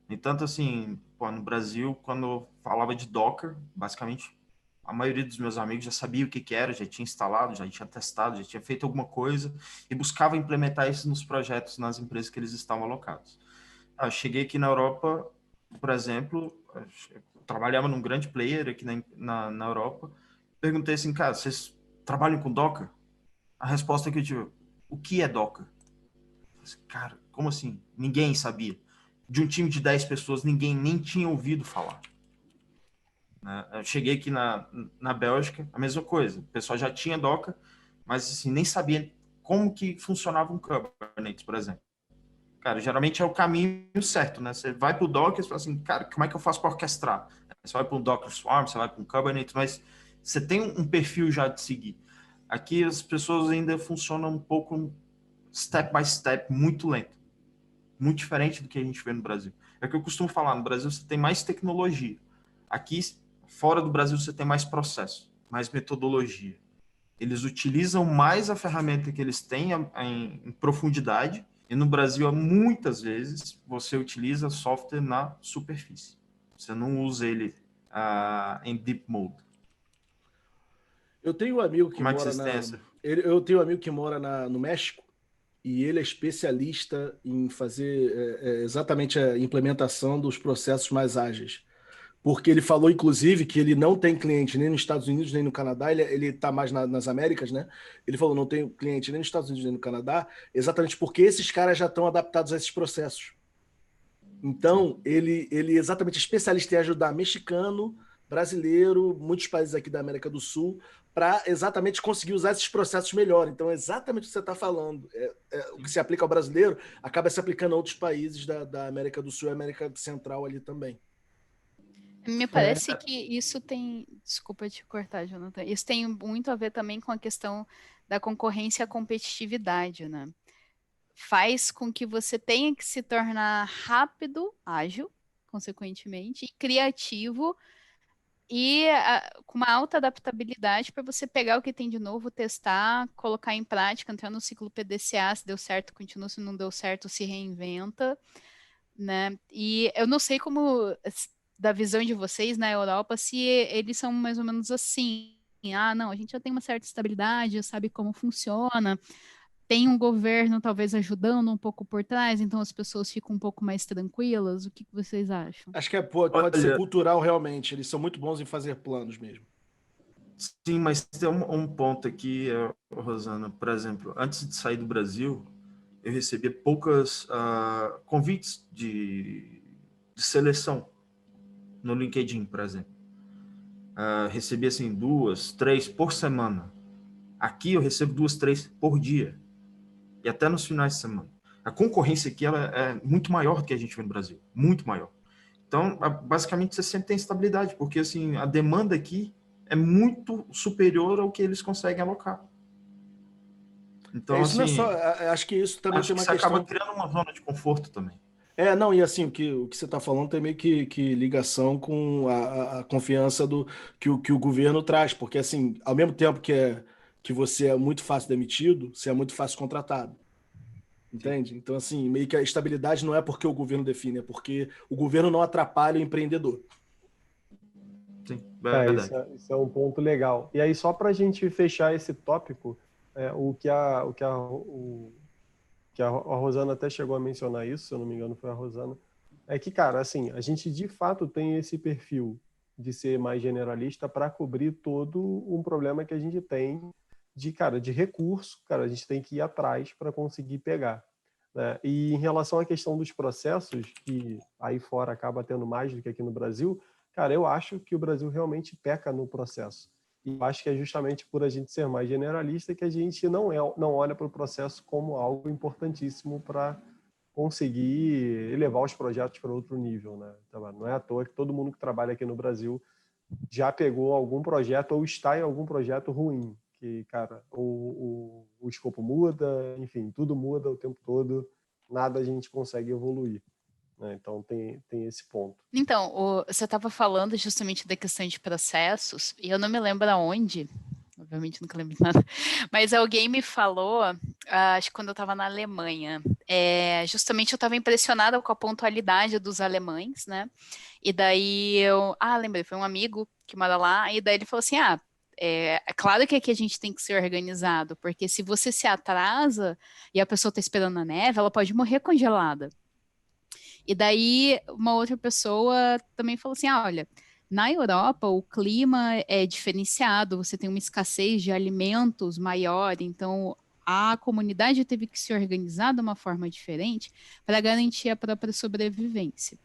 No entanto, assim, no Brasil, quando eu falava de Docker, basicamente a maioria dos meus amigos já sabia o que era, já tinha instalado, já tinha testado, já tinha feito alguma coisa e buscava implementar isso nos projetos, nas empresas que eles estavam alocados. Eu cheguei aqui na Europa, por exemplo, eu trabalhava num grande player aqui na Europa, perguntei assim, cara, vocês trabalham com Docker? A resposta que eu tive, o que é Docker? Eu falei, cara, como assim? Ninguém sabia. De um time de 10 pessoas, ninguém nem tinha ouvido falar. Né? Eu cheguei aqui na Bélgica, a mesma coisa. O pessoal já tinha Docker, mas assim, nem sabia como que funcionava um Kubernetes, por exemplo. Cara, geralmente é o caminho certo, né? Você vai para o Docker e fala assim, cara, como é que eu faço para orquestrar? Você vai para um Docker Swarm, você vai para um Kubernetes, mas você tem um perfil já de seguir. Aqui as pessoas ainda funcionam um pouco step by step, muito lento. Muito diferente do que a gente vê no Brasil. É o que eu costumo falar, no Brasil você tem mais tecnologia. Aqui, fora do Brasil, você tem mais processo, mais metodologia. Eles utilizam mais a ferramenta que eles têm em profundidade, e no Brasil, muitas vezes, você utiliza software na superfície. Você não usa ele em deep mode. Eu tenho um amigo que Como é que mora vocês têm essa? Eu tenho um amigo que mora no México e ele é especialista em fazer exatamente a implementação dos processos mais ágeis. Porque ele falou, inclusive, que ele não tem cliente nem nos Estados Unidos, nem no Canadá, ele está mais nas Américas, né? Ele falou, não tem cliente nem nos Estados Unidos, nem no Canadá, exatamente porque esses caras já estão adaptados a esses processos. Então, ele é exatamente especialista em ajudar mexicano, brasileiro, muitos países aqui da América do Sul, para exatamente conseguir usar esses processos melhor. Então, é exatamente o que você está falando. O que se aplica ao brasileiro acaba se aplicando a outros países da América do Sul e América Central ali também. Me parece que isso tem... Desculpa te cortar, Jonathan. Isso tem muito a ver também com a questão da concorrência e a competitividade, né? Faz com que você tenha que se tornar rápido, ágil, consequentemente, e criativo e com uma alta adaptabilidade para você pegar o que tem de novo, testar, colocar em prática, entrar no ciclo PDCA, se deu certo, continua, se não deu certo, se reinventa, né? E eu não sei como, da visão de vocês na Europa, se eles são mais ou menos assim. Ah, não, a gente já tem uma certa estabilidade, já sabe como funciona, tem um governo talvez ajudando um pouco por trás, então as pessoas ficam um pouco mais tranquilas. O que vocês acham? Acho que pode ser cultural realmente. Eles são muito bons em fazer planos mesmo. Sim, mas tem um ponto aqui, Rosana. Por exemplo, antes de sair do Brasil, eu recebia poucas convites de seleção no LinkedIn, por exemplo. Recebia assim 2, 3 por semana. Aqui eu recebo 2, 3 por dia. E até nos finais de semana. A concorrência aqui ela é muito maior do que a gente vê no Brasil. Muito maior. Então, basicamente, você sempre tem estabilidade, porque assim, a demanda aqui é muito superior ao que eles conseguem alocar. Então, Isso não é assim, só. Acho que isso também tem uma você questão. acaba criando uma zona de conforto também. Não, e assim, o que você está falando tem meio que ligação com a confiança que o governo traz, porque assim, ao mesmo tempo que você é muito fácil demitido, você é muito fácil contratado. Entende? Sim. Então, assim, meio que a estabilidade não é porque o governo define, é porque o governo não atrapalha o empreendedor. Sim, verdade. Isso é um ponto legal. E aí, só para a gente fechar esse tópico, o que a Rosana até chegou a mencionar isso, se eu não me engano foi a Rosana, é que, cara, assim, a gente de fato tem esse perfil de ser mais generalista para cobrir todo um problema que a gente tem de recurso, cara, a gente tem que ir atrás para conseguir pegar, né? E em relação à questão dos processos, que aí fora acaba tendo mais do que aqui no Brasil, cara, eu acho que o Brasil realmente peca no processo. E eu acho que é justamente por a gente ser mais generalista que a gente não olha para o processo como algo importantíssimo para conseguir elevar os projetos para outro nível, né? Então, não é à toa que todo mundo que trabalha aqui no Brasil já pegou algum projeto ou está em algum projeto ruim, que, cara, o escopo muda, enfim, tudo muda o tempo todo, nada a gente consegue evoluir. Então, tem esse ponto. Então, você estava falando justamente da questão de processos, e eu não me lembro aonde, obviamente nunca lembro de nada, mas alguém me falou, acho que quando eu estava na Alemanha, justamente eu estava impressionada com a pontualidade dos alemães, né? E daí lembrei, foi um amigo que mora lá, e daí ele falou assim, é claro que aqui a gente tem que ser organizado, porque se você se atrasa e a pessoa está esperando na neve, ela pode morrer congelada. E daí uma outra pessoa também falou assim, olha, na Europa o clima é diferenciado, você tem uma escassez de alimentos maior, então a comunidade teve que se organizar de uma forma diferente para garantir a própria sobrevivência.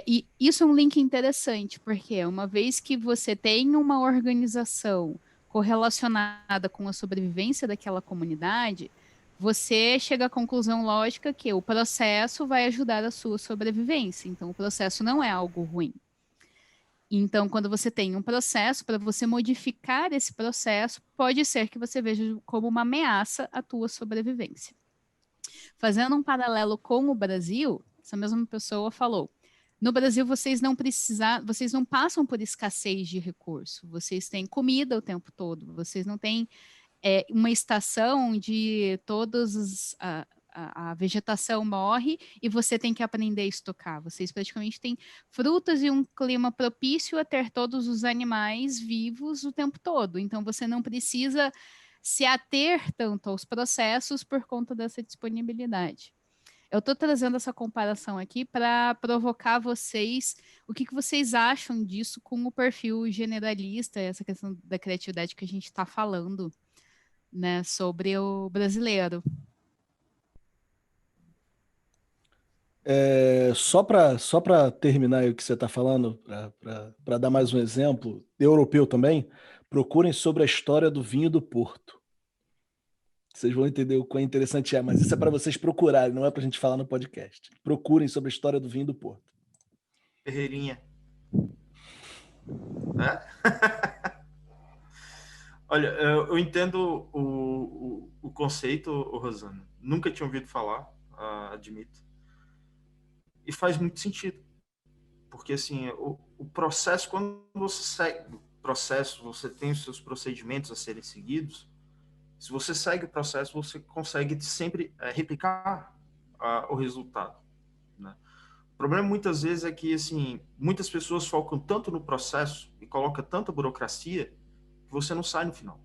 E isso é um link interessante, porque uma vez que você tem uma organização correlacionada com a sobrevivência daquela comunidade, você chega à conclusão lógica que o processo vai ajudar a sua sobrevivência. Então, o processo não é algo ruim. Então, quando você tem um processo, para você modificar esse processo, pode ser que você veja como uma ameaça à tua sobrevivência. Fazendo um paralelo com o Brasil, essa mesma pessoa falou, No Brasil, vocês não passam por escassez de recurso. Vocês têm comida o tempo todo. Vocês não têm uma estação onde a vegetação morre e você tem que aprender a estocar. Vocês praticamente têm frutas e um clima propício a ter todos os animais vivos o tempo todo. Então, você não precisa se ater tanto aos processos por conta dessa disponibilidade. Eu estou trazendo essa comparação aqui para provocar vocês, o que vocês acham disso com o perfil generalista, essa questão da criatividade que a gente está falando, né, sobre o brasileiro. Só para terminar aí o que você está falando, para dar mais um exemplo, europeu também, procurem sobre a história do vinho do Porto. Vocês vão entender o quão interessante é, mas isso é para vocês procurarem, não é para a gente falar no podcast. Procurem sobre a história do vinho do Porto. Ferreirinha. Olha, eu entendo o conceito, Rosana. Nunca tinha ouvido falar, admito. E faz muito sentido. Porque, assim, o processo, quando você segue o processo, você tem os seus procedimentos a serem seguidos. Se você segue o processo, você consegue sempre replicar o resultado, né? O problema muitas vezes é que, assim, muitas pessoas focam tanto no processo e colocam tanta burocracia que você não sai no final,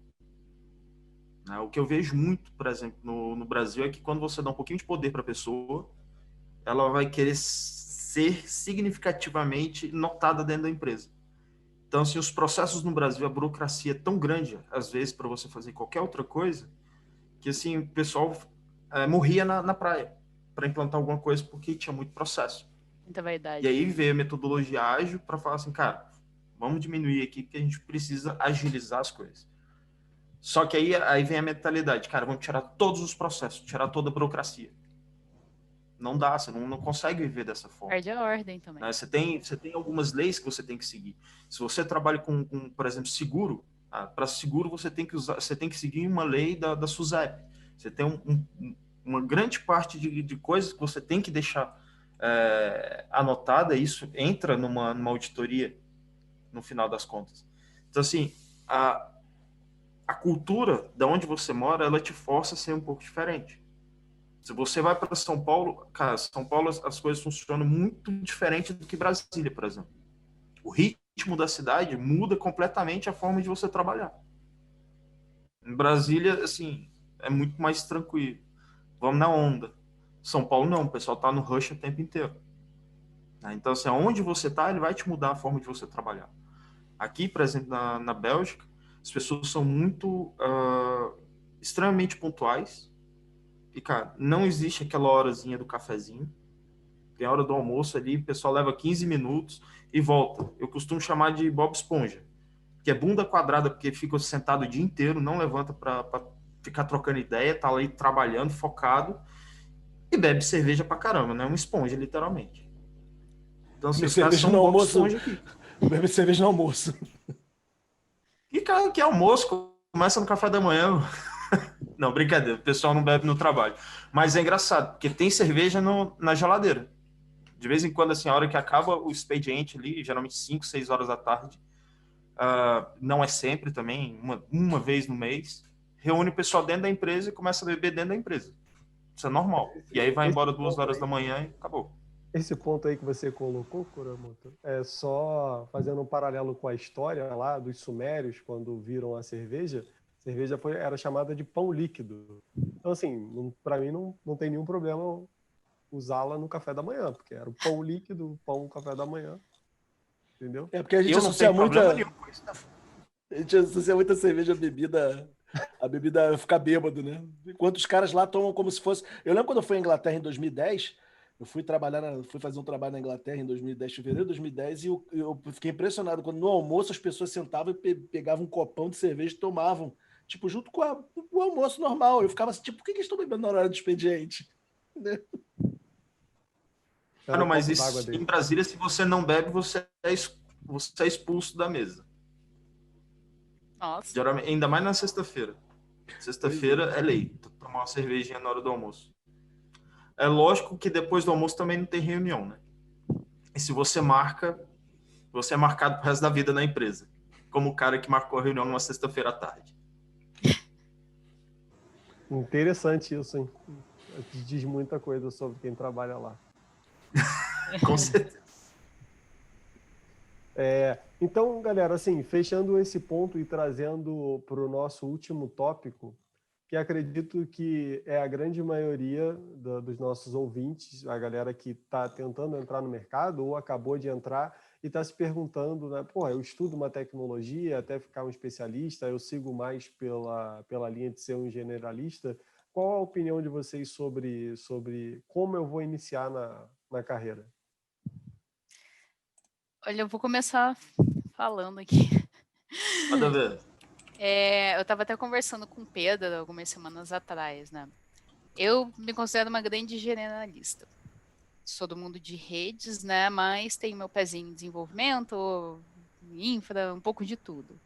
né? O que eu vejo muito, por exemplo, no Brasil é que quando você dá um pouquinho de poder para a pessoa, ela vai querer ser significativamente notada dentro da empresa. Então, assim, os processos no Brasil, a burocracia é tão grande, às vezes, para você fazer qualquer outra coisa, que, assim, o pessoal morria na praia para implantar alguma coisa porque tinha muito processo. Muita vaidade. E aí veio a metodologia ágil para falar assim, cara, vamos diminuir aqui porque a gente precisa agilizar as coisas. Só que aí vem a mentalidade, cara, vamos tirar todos os processos, tirar toda a burocracia. Não dá, você não consegue viver dessa forma. Perde a ordem também. Você tem algumas leis que você tem que seguir. Se você trabalha com por exemplo, seguro, para seguro você tem que seguir uma lei da SUSEP. Você tem uma grande parte de coisas que você tem que deixar anotada, e isso entra numa auditoria no final das contas. Então, assim, a cultura de onde você mora, ela te força a ser um pouco diferente. Se você vai para São Paulo, cara, São Paulo as coisas funcionam muito diferente do que Brasília, por exemplo. O ritmo da cidade muda completamente a forma de você trabalhar. Em Brasília, assim, é muito mais tranquilo. Vamos na onda. São Paulo não, o pessoal tá no rush o tempo inteiro. Então, assim, aonde você tá, ele vai te mudar a forma de você trabalhar. Aqui, por exemplo, na Bélgica, as pessoas são muito extremamente pontuais. E, cara, não existe aquela horazinha do cafezinho. Tem a hora do almoço ali, o pessoal leva 15 minutos e volta. Eu costumo chamar de Bob Esponja, que é bunda quadrada, porque fica sentado o dia inteiro, não levanta para ficar trocando ideia, tá ali trabalhando, focado, e bebe cerveja pra caramba, né? Uma esponja, literalmente. Então, assim, os caras são um Bob Esponja aqui. Bebe cerveja no almoço. E, cara, que almoço? Começa no café da manhã. Não, brincadeira, o pessoal não bebe no trabalho. Mas é engraçado, porque tem cerveja na geladeira. De vez em quando, assim, a hora que acaba o expediente ali, geralmente 5, 6 horas da tarde, não é sempre também, uma vez no mês, reúne o pessoal dentro da empresa e começa a beber dentro da empresa. Isso é normal. E aí vai embora 2 horas da manhã e acabou. Esse ponto aí que você colocou, Kuramoto, é só fazendo um paralelo com a história lá dos sumérios, quando viram a cerveja era chamada de pão líquido. Então, assim, para mim não tem nenhum problema usá-la no café da manhã, porque era o pão líquido, o pão no café da manhã. Entendeu? Porque a gente associa muito a gente associa muito a cerveja a bebida ficar bêbado, né? Enquanto os caras lá tomam como se fosse... Eu lembro quando eu fui à Inglaterra em 2010, eu fui fazer um trabalho na Inglaterra em 2010, fevereiro de 2010, e eu fiquei impressionado quando no almoço as pessoas sentavam e pegavam um copão de cerveja e tomavam, tipo, junto com o almoço normal. Eu ficava assim, tipo, por que eles estão bebendo na hora do expediente? Não, mas isso, em Brasília, se você não bebe, você é expulso da mesa. Nossa. Geralmente, ainda mais na sexta-feira. Sexta-feira é lei, tomar uma cervejinha na hora do almoço. É lógico que depois do almoço também não tem reunião, né? se você marca, você é marcado pro resto da vida na empresa, como o cara que marcou a reunião numa sexta-feira à tarde. Interessante isso, hein? Diz muita coisa sobre quem trabalha lá. Com certeza. Então, galera, assim, fechando esse ponto e trazendo para o nosso último tópico, que acredito que é a grande maioria dos nossos ouvintes, a galera que está tentando entrar no mercado ou acabou de entrar e está se perguntando, né? Pô, eu estudo uma tecnologia até ficar um especialista, eu sigo mais pela linha de ser um generalista. Qual a opinião de vocês sobre como eu vou iniciar na carreira? Olha, eu vou começar falando aqui. Manda ver. Eu estava até conversando com o Pedro algumas semanas atrás, né? Eu me considero uma grande generalista. Sou do mundo de redes, né? Mas tenho meu pezinho em desenvolvimento, infra, um pouco de tudo.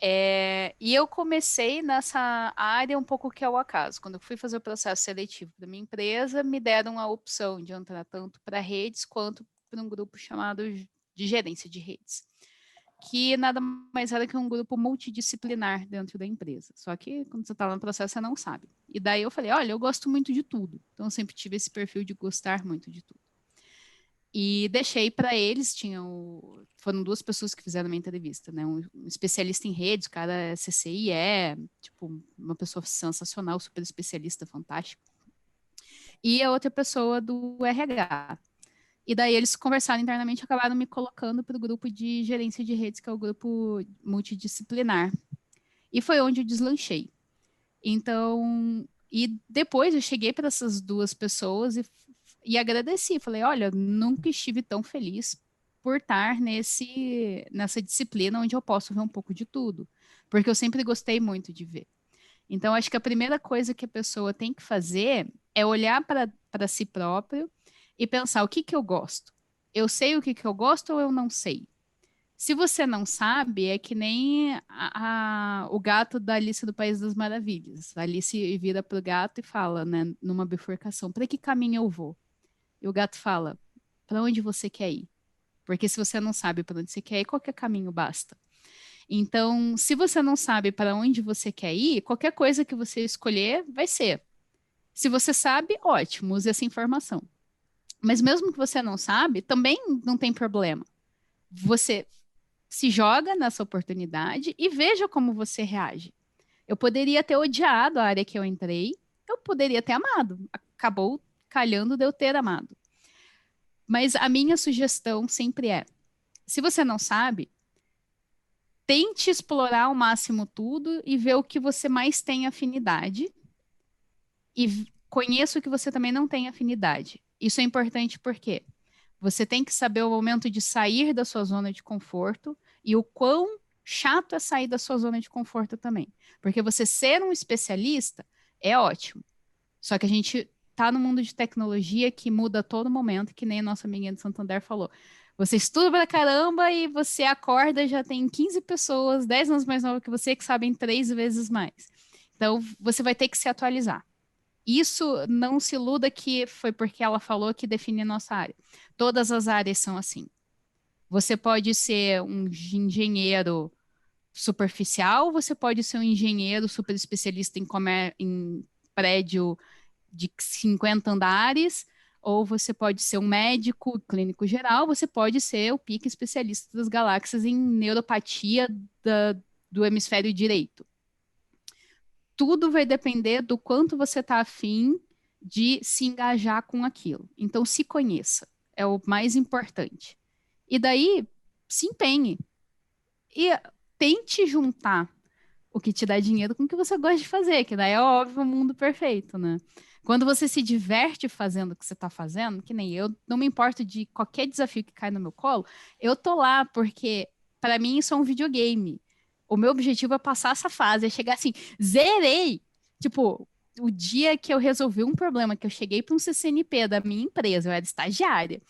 E eu comecei nessa área um pouco que é o acaso. Quando eu fui fazer o processo seletivo da minha empresa, me deram a opção de entrar tanto para redes quanto para um grupo chamado de gerência de redes, que nada mais era que um grupo multidisciplinar dentro da empresa. Só que quando você está no processo, você não sabe. E daí eu falei, olha, eu gosto muito de tudo. Então eu sempre tive esse perfil de gostar muito de tudo. E deixei para eles, foram 2 pessoas que fizeram uma entrevista, né? Um especialista em redes, o cara é CCIE, tipo, uma pessoa sensacional, super especialista, fantástico. E a outra pessoa do RH. E daí eles conversaram internamente e acabaram me colocando para o grupo de gerência de redes, que é o grupo multidisciplinar. E foi onde eu deslanchei. Então, e depois eu cheguei para essas 2 pessoas e agradeci. Falei, olha, nunca estive tão feliz por estar nessa disciplina onde eu posso ver um pouco de tudo. Porque eu sempre gostei muito de ver. Então, acho que a primeira coisa que a pessoa tem que fazer é olhar para si próprio e pensar, o que eu gosto? Eu sei o que eu gosto ou eu não sei? Se você não sabe, é que nem o gato da Alice do País das Maravilhas. A Alice vira pro gato e fala, né, numa bifurcação, para que caminho eu vou? E o gato fala, para onde você quer ir? Porque se você não sabe para onde você quer ir, qualquer caminho basta. Então, se você não sabe para onde você quer ir, qualquer coisa que você escolher vai ser. Se você sabe, ótimo, use essa informação. Mas mesmo que você não sabe, também não tem problema. Você se joga nessa oportunidade e veja como você reage. Eu poderia ter odiado a área que eu entrei, eu poderia ter amado. Acabou calhando de eu ter amado. Mas a minha sugestão sempre é, se você não sabe, tente explorar ao máximo tudo e ver o que você mais tem afinidade e conheça o que você também não tem afinidade. Isso é importante porque você tem que saber o momento de sair da sua zona de conforto e o quão chato é sair da sua zona de conforto também. Porque você ser um especialista é ótimo. Só que a gente tá no mundo de tecnologia que muda a todo momento, que nem a nossa amiguinha de Santander falou. Você estuda pra caramba e você acorda e já tem 15 pessoas, 10 anos mais novas que você, que sabem 3 vezes mais. Então, você vai ter que se atualizar. Isso não se iluda que foi porque ela falou que define a nossa área. Todas as áreas são assim. Você pode ser um engenheiro superficial, você pode ser um engenheiro super especialista em prédio de 50 andares, ou você pode ser um médico clínico geral, você pode ser o pique especialista das galáxias em neuropatia do hemisfério direito. Tudo vai depender do quanto você está afim de se engajar com aquilo. Então, se conheça, é o mais importante. E daí, se empenhe. E tente juntar o que te dá dinheiro com o que você gosta de fazer, que daí é óbvio o mundo perfeito, né? Quando você se diverte fazendo o que você está fazendo, que nem eu, não me importo de qualquer desafio que cai no meu colo, eu tô lá porque, para mim, isso é um videogame. O meu objetivo é passar essa fase, é chegar assim, zerei! Tipo, o dia que eu resolvi um problema, que eu cheguei para um CCNP da minha empresa, eu era estagiária,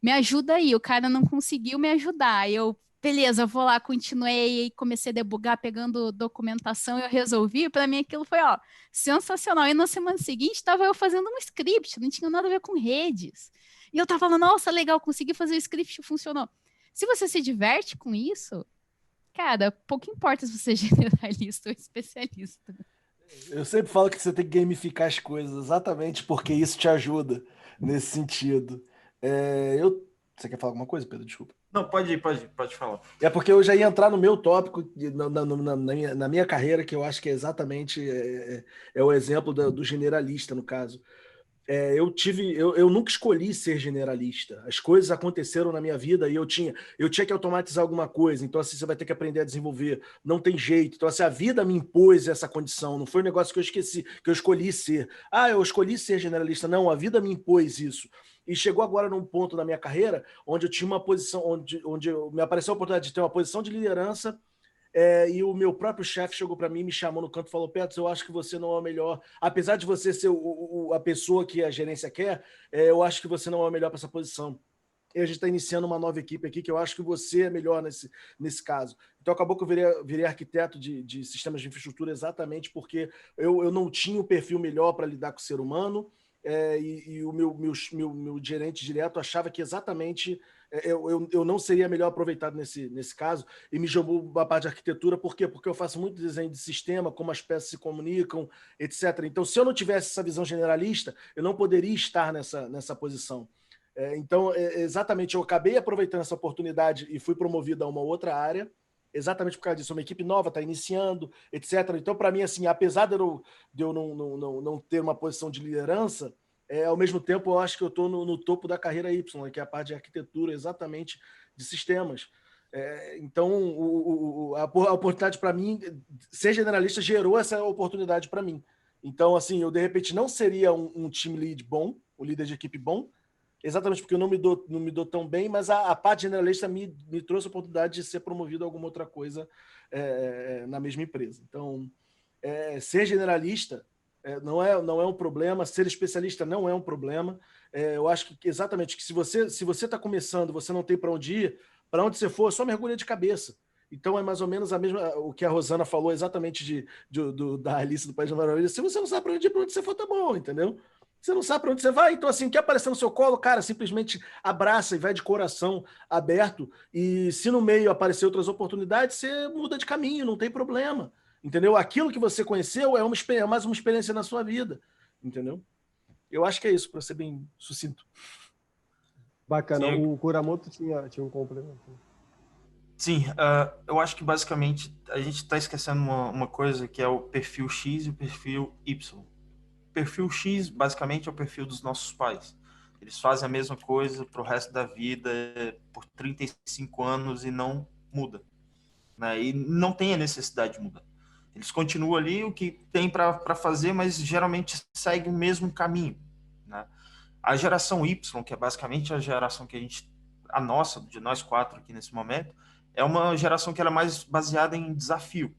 me ajuda aí, o cara não conseguiu me ajudar, eu beleza, eu vou lá, continuei e comecei a debugar, pegando documentação, eu resolvi. Para mim aquilo foi, ó, sensacional. E na semana seguinte estava eu fazendo um script, não tinha nada a ver com redes. E eu tava falando, nossa, legal, consegui fazer o script, funcionou. Se você se diverte com isso, cara, pouco importa se você é generalista ou especialista. Eu sempre falo que você tem que gamificar as coisas, exatamente porque isso te ajuda nesse sentido. Você quer falar alguma coisa, Pedro? Desculpa. Não, pode falar. É porque eu já ia entrar no meu tópico, na minha carreira, que eu acho que é exatamente o exemplo do generalista, no caso. Eu nunca escolhi ser generalista. As coisas aconteceram na minha vida e eu tinha que automatizar alguma coisa. Então, assim, você vai ter que aprender a desenvolver. Não tem jeito. Então, assim, a vida me impôs essa condição. Não foi um negócio que eu esqueci, que eu escolhi ser. Ah, eu escolhi ser generalista. Não, a vida me impôs isso. E chegou agora num ponto na minha carreira onde eu tinha uma posição, onde me apareceu a oportunidade de ter uma posição de liderança. E o meu próprio chefe chegou para mim, me chamou no canto e falou: Petros, eu acho que você não é o melhor. Apesar de você ser a pessoa que a gerência quer, eu acho que você não é o melhor para essa posição. E a gente está iniciando uma nova equipe aqui, que eu acho que você é melhor nesse caso. Então, acabou que eu virei arquiteto de sistemas de infraestrutura exatamente porque eu não tinha o perfil melhor para lidar com o ser humano, e o meu gerente direto achava que exatamente eu não seria melhor aproveitado nesse caso, e me jogou uma parte de arquitetura. Por quê? Porque eu faço muito desenho de sistema, como as peças se comunicam, etc. Então, se eu não tivesse essa visão generalista, eu não poderia estar nessa posição. Então, exatamente, eu acabei aproveitando essa oportunidade e fui promovido a uma outra área, exatamente por causa disso. Uma equipe nova, está iniciando, etc. Então, para mim, assim, apesar de eu não ter uma posição de liderança, ao mesmo tempo, eu acho que eu estou no topo da carreira Y, que é a parte de arquitetura, exatamente, de sistemas. Então, a oportunidade para mim, ser generalista, gerou essa oportunidade para mim. Então, assim, eu, de repente, não seria um team lead bom, um líder de equipe bom, exatamente porque eu não me dou tão bem, mas a parte generalista me trouxe a oportunidade de ser promovido a alguma outra coisa na mesma empresa. Então, ser generalista não é um problema, ser especialista não é um problema. Eu acho que exatamente que se você está começando, você não tem para onde ir, para onde você for, só mergulha de cabeça. Então é mais ou menos o que a Rosana falou exatamente da Alice do País das Maravilhas. Se você não sabe para onde ir, para onde você for, tá bom, entendeu? Você não sabe para onde você vai, então assim, quer aparecer no seu colo, cara, simplesmente abraça e vai de coração aberto. E se no meio aparecer outras oportunidades, você muda de caminho, não tem problema. Entendeu? Aquilo que você conheceu é mais uma experiência na sua vida, entendeu? Eu acho que é isso, para ser bem sucinto. Bacana. Sim. O Kuramoto tinha um complemento. Sim, eu acho que basicamente a gente está esquecendo uma coisa, que é o perfil X e o perfil Y. O perfil X, basicamente, é o perfil dos nossos pais. Eles fazem a mesma coisa para o resto da vida, por 35 anos, e não muda, né? E não tem a necessidade de mudar. Eles continuam ali o que tem para fazer, mas geralmente segue o mesmo caminho, né? A geração Y, que é basicamente a geração a nossa, de nós quatro aqui nesse momento, é uma geração que ela é mais baseada em desafio.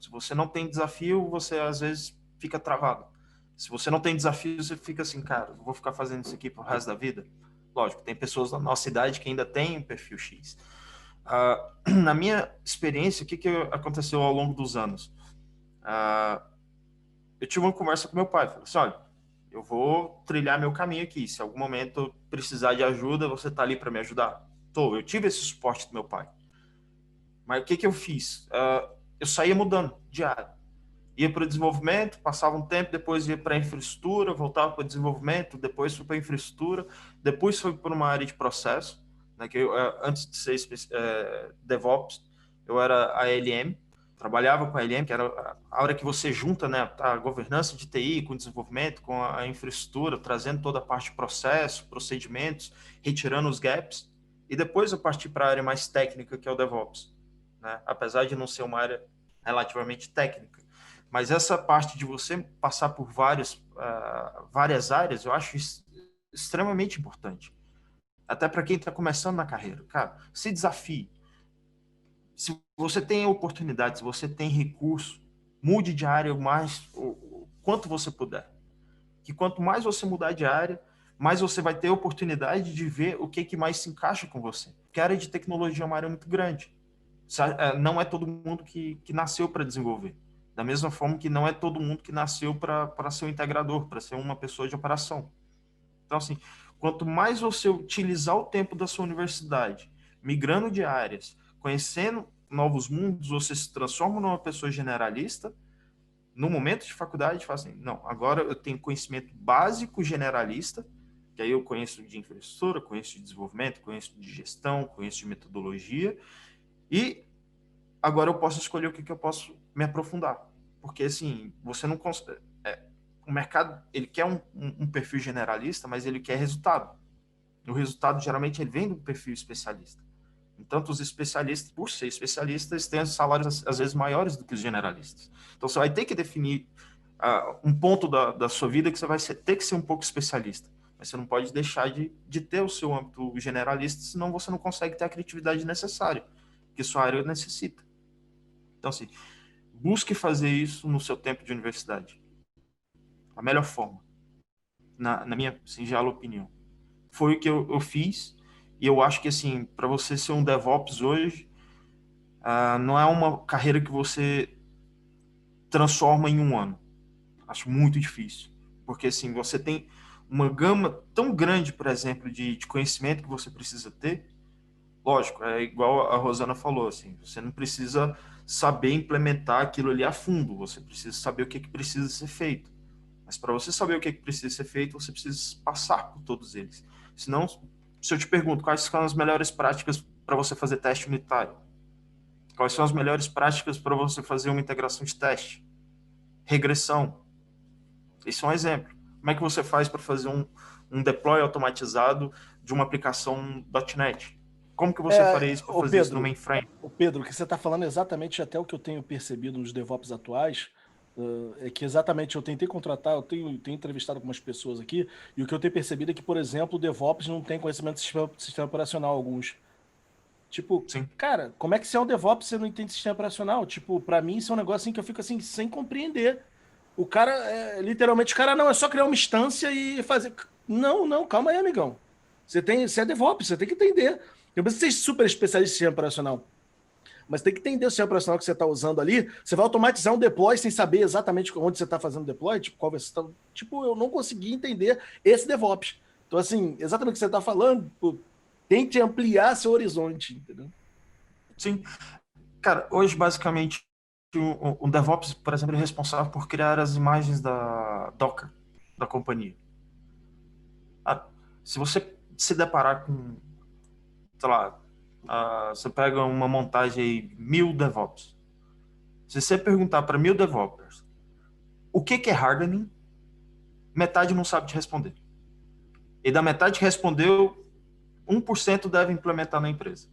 Se você não tem desafio, você às vezes fica travado. Se você não tem desafio, você fica assim, cara, eu vou ficar fazendo isso aqui pro resto da vida? Lógico, tem pessoas da nossa idade que ainda têm um perfil X. Na minha experiência, o que aconteceu ao longo dos anos? Eu tive uma conversa com meu pai, falei assim, olha, eu vou trilhar meu caminho aqui, se em algum momento eu precisar de ajuda, você tá ali para me ajudar? Eu tive esse suporte do meu pai. Mas o que eu fiz? Eu saía mudando de área. Ia para o desenvolvimento, passava um tempo, depois ia para a infraestrutura, voltava para o desenvolvimento, depois fui para a infraestrutura, depois fui para uma área de processo, né, que antes de ser DevOps, eu era ALM, trabalhava com a ALM, que era a hora que você junta, né, a governança de TI com o desenvolvimento, com a infraestrutura, trazendo toda a parte de processo, procedimentos, retirando os gaps, e depois eu parti para a área mais técnica, que é o DevOps, né, apesar de não ser uma área relativamente técnica. Mas essa parte de você passar por várias áreas, eu acho extremamente importante. Até para quem está começando na carreira. Cara, se desafie. Se você tem oportunidade, se você tem recurso, mude de área o quanto você puder. Que quanto mais você mudar de área, mais você vai ter oportunidade de ver o que mais se encaixa com você. Porque a área de tecnologia é uma área muito grande. Não é todo mundo que nasceu para desenvolver. Da mesma forma que não é todo mundo que nasceu para ser um integrador, para ser uma pessoa de operação. Então, assim, quanto mais você utilizar o tempo da sua universidade, migrando de áreas, conhecendo novos mundos, você se transforma numa pessoa generalista. No momento de faculdade, fala assim, não, agora eu tenho conhecimento básico generalista, que aí eu conheço de infraestrutura, conheço de desenvolvimento, conheço de gestão, conheço de metodologia, e agora eu posso escolher o que eu posso me aprofundar. Porque, assim, você não consegue... o mercado, ele quer um perfil generalista, mas ele quer resultado. O resultado, geralmente, ele vem do perfil especialista. Então, os especialistas, por ser especialistas, têm salários, às vezes, maiores do que os generalistas. Então, você vai ter que definir um ponto da sua vida que você vai ter que ser um pouco especialista. Mas você não pode deixar de ter o seu âmbito generalista, senão você não consegue ter a criatividade necessária, que sua área necessita. Então, assim, busque fazer isso no seu tempo de universidade. A melhor forma, na minha singela opinião. Foi o que eu fiz, e eu acho que, assim, para você ser um DevOps hoje, não é uma carreira que você transforma em um ano. Acho muito difícil. Porque, assim, você tem uma gama tão grande, por exemplo, de conhecimento que você precisa ter. Lógico, é igual a Rosana falou, assim, você não precisa saber implementar aquilo ali a fundo, você precisa saber o que precisa ser feito. Mas para você saber o que precisa ser feito, você precisa passar por todos eles. Senão, se eu te pergunto quais são as melhores práticas para você fazer teste unitário, quais são as melhores práticas para você fazer uma integração de teste, regressão, isso é um exemplo. Como é que você faz para fazer um deploy automatizado de uma aplicação .NET? Como que você faria isso para fazer isso no mainframe? O Pedro, o que você está falando é exatamente até o que eu tenho percebido nos DevOps atuais, é que exatamente eu tentei contratar, eu tenho entrevistado algumas pessoas aqui, e o que eu tenho percebido é que, por exemplo, o DevOps não tem conhecimento de sistema operacional alguns. Tipo, Sim, cara, como é que você é um DevOps e você não entende sistema operacional? Tipo, pra mim isso é um negócio assim que eu fico assim, sem compreender. O cara, literalmente, o cara não, é só criar uma instância e fazer. Não, não, calma aí, amigão. Você é DevOps, você tem que entender. Eu preciso ser super especialista em sistema operacional. Mas tem que entender o sistema operacional que você está usando ali. Você vai automatizar um deploy sem saber exatamente onde você está fazendo o deploy, tipo, qual vai ser. Tipo, eu não consegui entender esse DevOps. Então, assim, exatamente o que você está falando, pô, tente ampliar seu horizonte, entendeu? sim. Cara, hoje, basicamente, o DevOps, por exemplo, é responsável por criar as imagens da Docker, da companhia. Se você se deparar com, sei lá, você pega uma montagem aí, 1000 DevOps. Se você perguntar para 1000 developers o que é hardening, metade não sabe te responder. E da metade que respondeu, 1% deve implementar na empresa.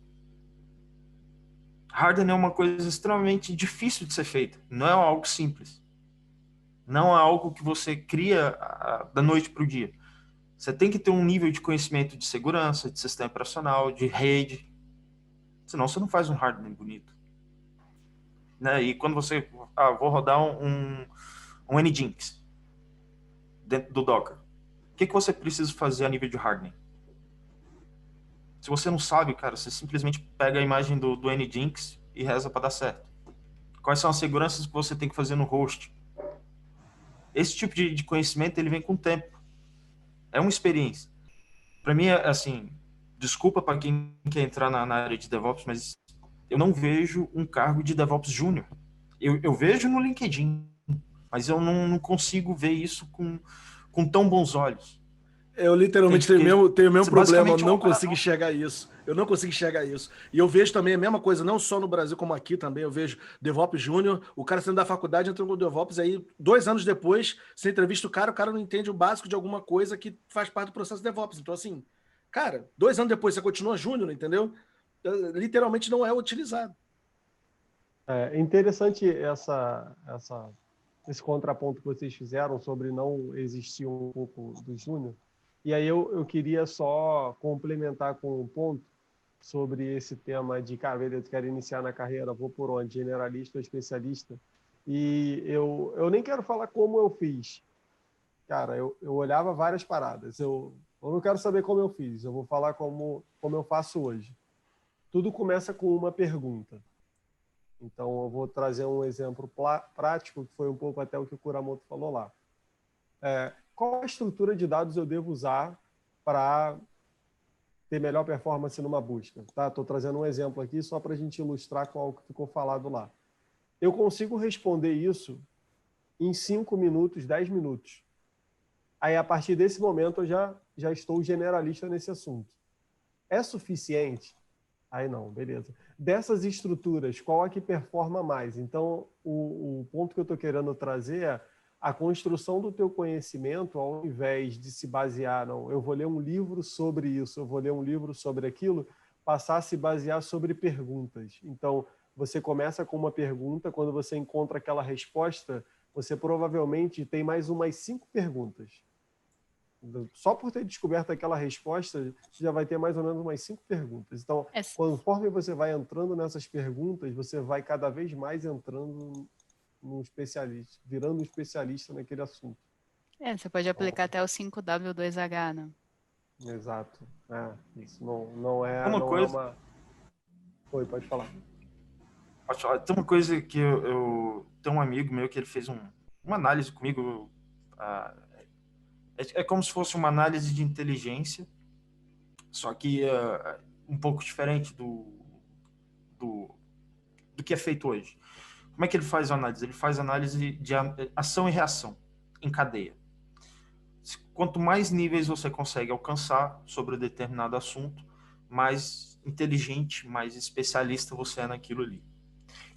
Hardening é uma coisa extremamente difícil de ser feita. Não é algo simples. Não é algo que você cria da noite para o dia. Você tem que ter um nível de conhecimento de segurança, de sistema operacional, de rede. Senão você não faz um hardening bonito. Né? E quando você... vou rodar um Nginx dentro do Docker. O que você precisa fazer a nível de hardening? Se você não sabe, cara, você simplesmente pega a imagem do Nginx e reza para dar certo. Quais são as seguranças que você tem que fazer no host? Esse tipo de conhecimento, ele vem com o tempo. É uma experiência. Para mim, assim, desculpa para quem quer entrar na área de DevOps, mas eu não vejo um cargo de DevOps Júnior. Eu vejo no LinkedIn, mas eu não consigo ver isso com tão bons olhos. Eu literalmente tenho o mesmo problema, eu não consigo operador. enxergar isso. Eu não consigo enxergar isso. E eu vejo também a mesma coisa, não só no Brasil como aqui também. Eu vejo DevOps Júnior, o cara saindo da faculdade, entrando no DevOps, aí 2 anos depois, você entrevista o cara não entende o básico de alguma coisa que faz parte do processo DevOps. Então, assim, cara, 2 anos depois você continua Júnior, entendeu? Literalmente não é utilizado. É interessante esse contraponto que vocês fizeram sobre não existir um pouco do júnior. E aí eu queria só complementar com um ponto sobre esse tema de, cara, beleza, quero iniciar na carreira, vou por onde? Generalista ou especialista? E eu nem quero falar como eu fiz. Cara, eu olhava várias paradas. Eu não quero saber como eu fiz, eu vou falar como eu faço hoje. Tudo começa com uma pergunta. Então, eu vou trazer um exemplo prático, que foi um pouco até o que o Kuramoto falou lá. Qual a estrutura de dados eu devo usar para ter melhor performance numa busca? Tá? Estou trazendo um exemplo aqui só para a gente ilustrar com algo que ficou falado lá. Eu consigo responder isso em 5 minutos, 10 minutos. Aí, a partir desse momento, eu já estou generalista nesse assunto. É suficiente? Aí não, beleza. Dessas estruturas, qual é que performa mais? Então, o ponto que eu estou querendo trazer é a construção do teu conhecimento, ao invés de se basear, não, eu vou ler um livro sobre isso, eu vou ler um livro sobre aquilo, passar a se basear sobre perguntas. Então, você começa com uma pergunta, quando você encontra aquela resposta, você provavelmente tem mais umas 5 perguntas. Só por ter descoberto aquela resposta, você já vai ter mais ou menos umas 5 perguntas. Então, conforme você vai entrando nessas perguntas, você vai cada vez mais entrando num especialista, virando um especialista naquele assunto. Você pode aplicar até o 5W2H, né? Exato. Isso não é coisa... uma... Oi, pode falar. Pode falar. Tem uma coisa que eu tenho um amigo meu que ele fez uma análise comigo. É como se fosse uma análise de inteligência, só que um pouco diferente do que é feito hoje. Como é que ele faz a análise? Ele faz análise de ação e reação em cadeia. Quanto mais níveis você consegue alcançar sobre determinado assunto, mais inteligente, mais especialista você é naquilo ali.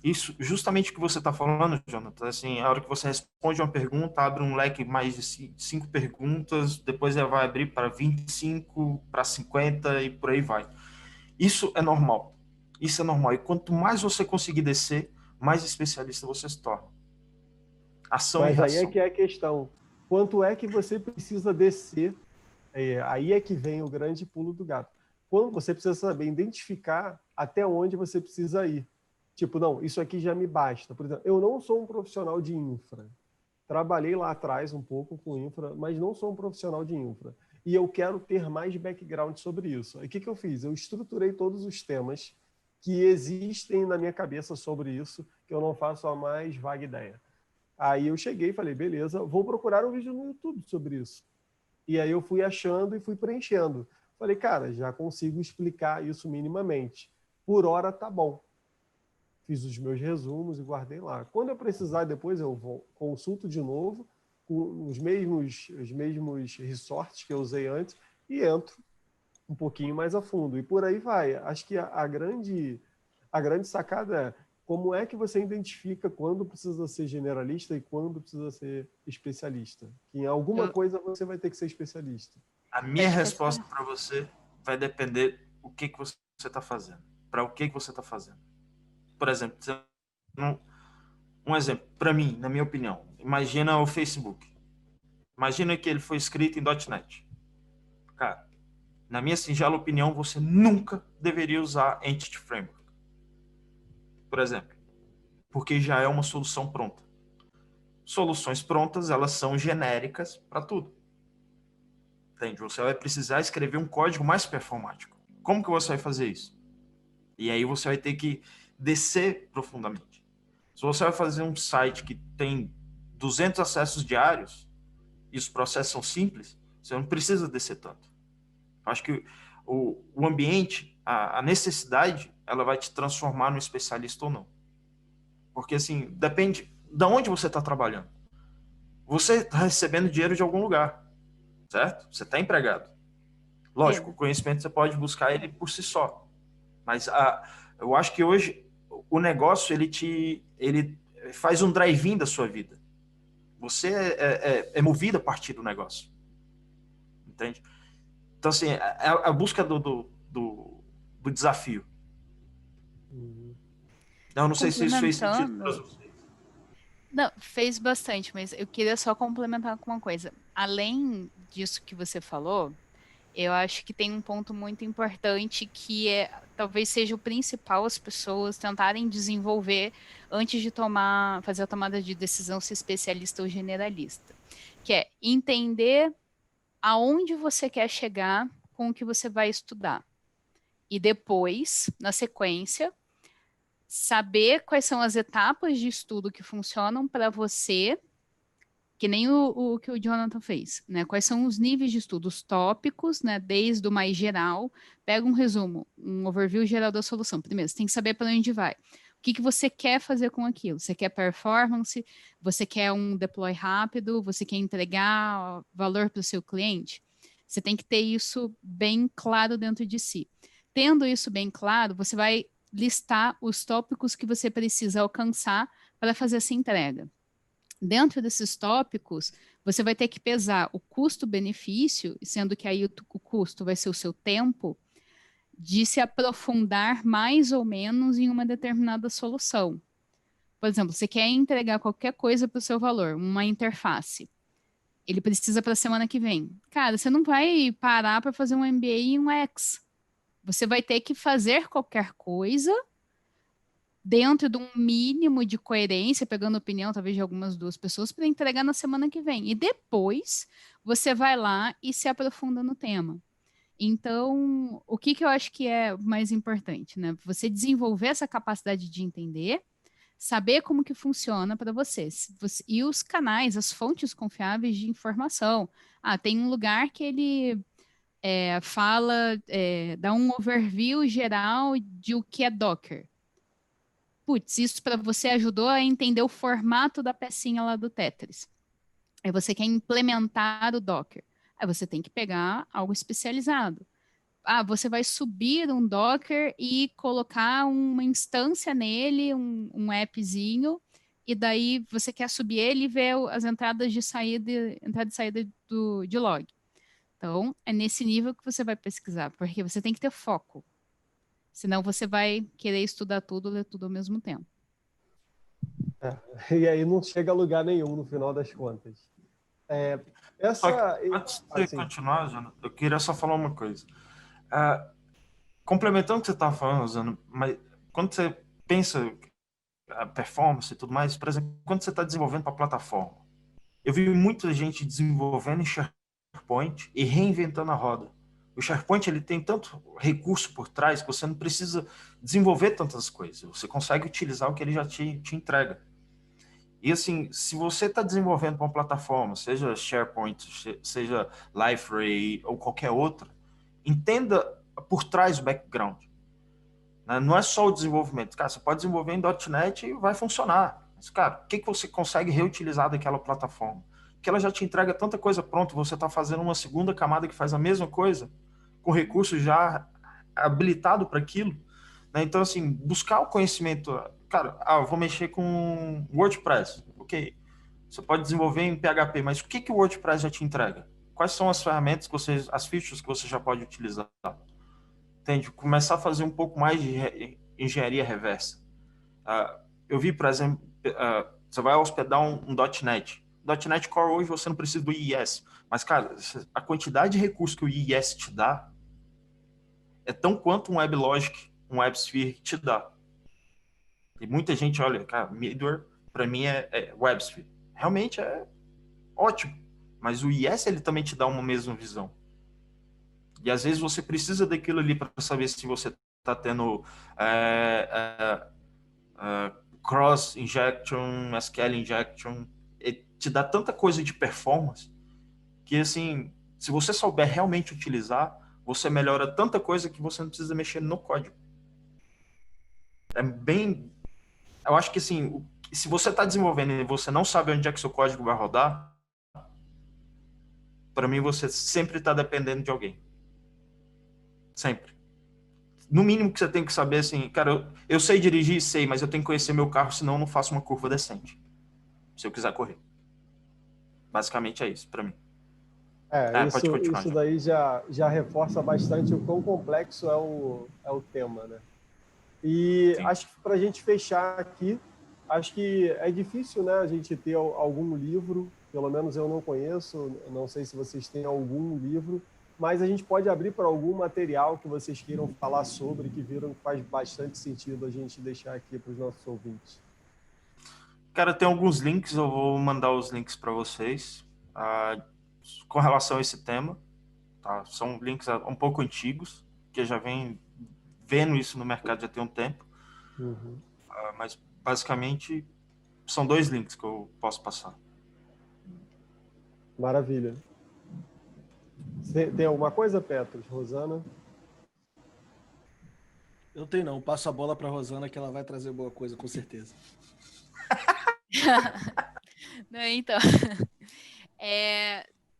Isso, justamente o que você está falando, Jonathan, assim, a hora que você responde uma pergunta, abre um leque mais de 5 perguntas, depois ela vai abrir para 25, para 50 e por aí vai. Isso é normal. Isso é normal. E quanto mais você conseguir descer, mais especialista você se torna. Ação e reação. Mas aí é que é a questão. Quanto é que você precisa descer? Aí é que vem o grande pulo do gato. Quando você precisa saber identificar até onde você precisa ir. Tipo, não, isso aqui já me basta. Por exemplo, eu não sou um profissional de infra. Trabalhei lá atrás um pouco com infra, mas não sou um profissional de infra. E eu quero ter mais background sobre isso. Aí o que eu fiz? Eu estruturei todos os temas que existem na minha cabeça sobre isso, que eu não faço a mais vaga ideia. Aí eu cheguei e falei, beleza, vou procurar um vídeo no YouTube sobre isso. E aí eu fui achando e fui preenchendo. Falei, cara, já consigo explicar isso minimamente. Por hora tá bom. Fiz os meus resumos e guardei lá. Quando eu precisar, depois eu vou, consulto de novo, com os mesmos resorts que eu usei antes, e entro um pouquinho mais a fundo. E por aí vai. Acho que a grande sacada é como é que você identifica quando precisa ser generalista e quando precisa ser especialista. Que em alguma coisa você vai ter que ser especialista. A minha resposta para você vai depender do que você está fazendo. Para o que você está fazendo. Por exemplo, um exemplo, para mim, na minha opinião, imagina o Facebook. Imagina que ele foi escrito em .NET. Cara, na minha singela opinião, você nunca deveria usar Entity Framework. Por exemplo, porque já é uma solução pronta. Soluções prontas, elas são genéricas para tudo. Entende? Você vai precisar escrever um código mais performático. Como que você vai fazer isso? E aí você vai ter que descer profundamente. Se você vai fazer um site que tem 200 acessos diários e os processos são simples, você não precisa descer tanto. Acho que o ambiente, a necessidade, ela vai te transformar num especialista ou não. Porque, assim, depende de onde você está trabalhando. Você está recebendo dinheiro de algum lugar, certo? Você está empregado. Lógico, o conhecimento você pode buscar ele por si só. Mas eu acho que hoje o negócio, ele faz um drive-in da sua vida. Você é movido a partir do negócio. Entende? Então, assim, é a busca do desafio. Eu não sei se isso fez sentido para vocês. Não, fez bastante, mas eu queria só complementar com uma coisa. Além disso que você falou, eu acho que tem um ponto muito importante que talvez seja o principal as pessoas tentarem desenvolver antes de fazer a tomada de decisão se especialista ou generalista, que é entender aonde você quer chegar com o que você vai estudar. E depois, na sequência, saber quais são as etapas de estudo que funcionam para você, que nem o que o Jonathan fez, né? Quais são os níveis de estudo, os tópicos, né? Desde o mais geral, pega um resumo, um overview geral da solução. Primeiro, você tem que saber para onde vai. O que que você quer fazer com aquilo? Você quer performance? Você quer um deploy rápido? Você quer entregar valor para o seu cliente? Você tem que ter isso bem claro dentro de si. Tendo isso bem claro, você vai listar os tópicos que você precisa alcançar para fazer essa entrega. Dentro desses tópicos, você vai ter que pesar o custo-benefício, sendo que aí o custo vai ser o seu tempo, de se aprofundar mais ou menos em uma determinada solução. Por exemplo, você quer entregar qualquer coisa para o seu valor, uma interface. Ele precisa para a semana que vem. Cara, você não vai parar para fazer um MBA em um X. Você vai ter que fazer qualquer coisa dentro de um mínimo de coerência, pegando a opinião talvez de algumas duas pessoas, para entregar na semana que vem. E depois você vai lá e se aprofunda no tema. Então, o que eu acho que é mais importante, né? Você desenvolver essa capacidade de entender, saber como que funciona para você. E os canais, as fontes confiáveis de informação. Ah, tem um lugar que ele dá um overview geral de o que é Docker. Putz, isso para você ajudou a entender o formato da pecinha lá do Tetris. Aí você quer implementar o Docker. Aí você tem que pegar algo especializado. Ah, você vai subir um Docker e colocar uma instância nele, um appzinho, e daí você quer subir ele e ver as entradas de saída, entrada e saída de log. Então, é nesse nível que você vai pesquisar, porque você tem que ter foco. Senão você vai querer estudar tudo, ler tudo ao mesmo tempo. E aí não chega a lugar nenhum no final das contas. Só que, antes de você continuar, Jana, eu queria só falar uma coisa. Complementando o que você estava falando, Jana, mas quando você pensa a performance e tudo mais, por exemplo, quando você está desenvolvendo para a plataforma, eu vi muita gente desenvolvendo em SharePoint e reinventando a roda. O SharePoint ele tem tanto recurso por trás que você não precisa desenvolver tantas coisas. Você consegue utilizar o que ele já te entrega. E assim, se você está desenvolvendo para uma plataforma, seja SharePoint, seja Liferay ou qualquer outra, entenda por trás o background. Né? Não é só o desenvolvimento. Cara, você pode desenvolver em .NET e vai funcionar. Mas, cara, o que você consegue reutilizar daquela plataforma? Que ela já te entrega tanta coisa pronta, você está fazendo uma segunda camada que faz a mesma coisa, com recurso já habilitado para aquilo. Né? Então, assim, buscar o conhecimento. Cara, eu vou mexer com WordPress. Ok. Você pode desenvolver em PHP, mas o que o WordPress já te entrega? Quais são as ferramentas, as features que você já pode utilizar? Entende? Começar a fazer um pouco mais de engenharia reversa. Eu vi, por exemplo, você vai hospedar um .NET. .NET Core hoje você não precisa do IIS. Mas, cara, a quantidade de recursos que o IIS te dá é tão quanto um WebLogic, um WebSphere te dá. E muita gente olha, cara, middleware para mim é WebSphere. Realmente é ótimo. Mas o IIS ele também te dá uma mesma visão. E às vezes você precisa daquilo ali para saber se você está tendo cross injection, SQL injection, te dá tanta coisa de performance que, assim, se você souber realmente utilizar, você melhora tanta coisa que você não precisa mexer no código. É bem... Eu acho que, assim, se você está desenvolvendo e você não sabe onde é que seu código vai rodar, para mim você sempre está dependendo de alguém. Sempre. No mínimo que você tem que saber, assim, cara, eu sei dirigir, sei, mas eu tenho que conhecer meu carro, senão eu não faço uma curva decente. Se eu quiser correr. Basicamente é isso, para mim. Pode continuar. Isso daí já reforça bastante o quão complexo é o tema, né? E sim, acho que para a gente fechar aqui, acho que é difícil, né, a gente ter algum livro, pelo menos eu não conheço, não sei se vocês têm algum livro, mas a gente pode abrir para algum material que vocês queiram falar sobre, que viram que faz bastante sentido a gente deixar aqui para os nossos ouvintes. Cara, tem alguns links, eu vou mandar os links para vocês com relação a esse tema. Tá? São links um pouco antigos, que eu já venho vendo isso no mercado já tem um tempo. Uhum. mas basicamente são 2 links que eu posso passar. Maravilha. Tem alguma coisa, Petros? Rosana? Eu tenho não. Passo a bola para Rosana que ela vai trazer boa coisa, com certeza. Não, então,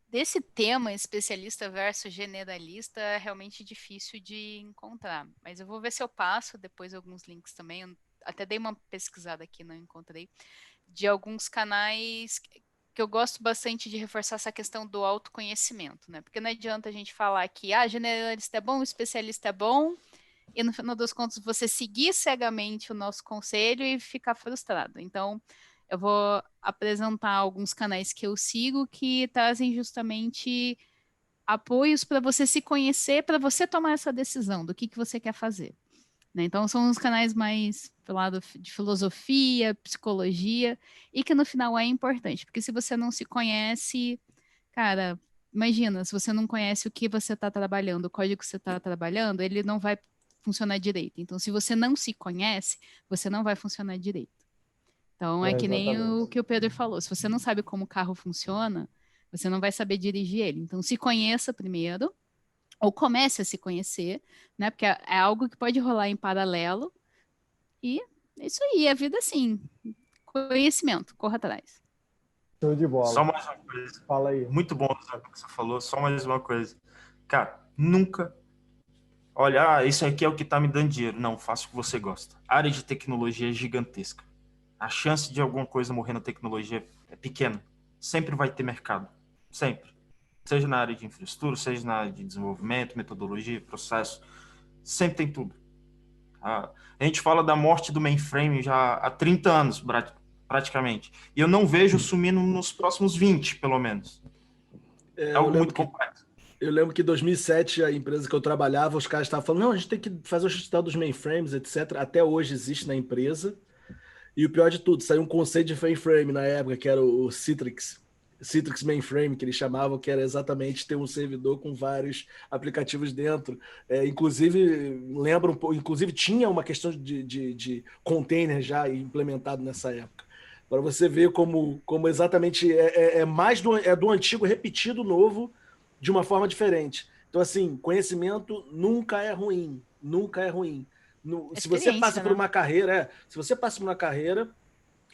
desse tema, especialista versus generalista, é realmente difícil de encontrar. Mas eu vou ver se eu passo depois alguns links também. Eu até dei uma pesquisada aqui, não encontrei, de alguns canais que eu gosto bastante de reforçar essa questão do autoconhecimento, né? Porque não adianta a gente falar que generalista é bom, especialista é bom, e no final das contas você seguir cegamente o nosso conselho e ficar frustrado. Então, eu vou apresentar alguns canais que eu sigo que trazem justamente apoios para você se conhecer, para você tomar essa decisão do que você quer fazer. Né? Então, são os canais mais do lado de filosofia, psicologia, e que no final é importante, porque se você não se conhece, cara, imagina, se você não conhece o que você está trabalhando, o código que você está trabalhando, ele não vai funcionar direito. Então, se você não se conhece, você não vai funcionar direito. Então, é que nem o que o Pedro falou. Se você não sabe como o carro funciona, você não vai saber dirigir ele. Então, se conheça primeiro, ou comece a se conhecer, né? Porque é algo que pode rolar em paralelo. E é isso aí, a vida assim. Conhecimento, corra atrás. Show de bola. Só mais uma coisa. Fala aí. Muito bom o que você falou. Só mais uma coisa. Cara, nunca... Olha, isso aqui é o que tá me dando dinheiro. Não, faça o que você gosta. A área de tecnologia é gigantesca. A chance de alguma coisa morrer na tecnologia é pequena. Sempre vai ter mercado. Sempre. Seja na área de infraestrutura, seja na área de desenvolvimento, metodologia, processo. Sempre tem tudo. A gente fala da morte do mainframe já há 30 anos, praticamente. E eu não vejo sumindo nos próximos 20, pelo menos. É algo muito complexo. Eu lembro que em 2007, a empresa que eu trabalhava, os caras estavam falando, não, a gente tem que fazer o shutdown dos mainframes, etc. Até hoje existe na empresa. E o pior de tudo, saiu um conceito de mainframe na época, que era o Citrix Mainframe, que eles chamavam, que era exatamente ter um servidor com vários aplicativos dentro. Inclusive, lembro um pouco, inclusive tinha uma questão de container já implementado nessa época. Para você ver como exatamente é mais do antigo repetido novo de uma forma diferente. Então, assim, conhecimento nunca é ruim. Nunca é ruim. Se você passa por uma carreira,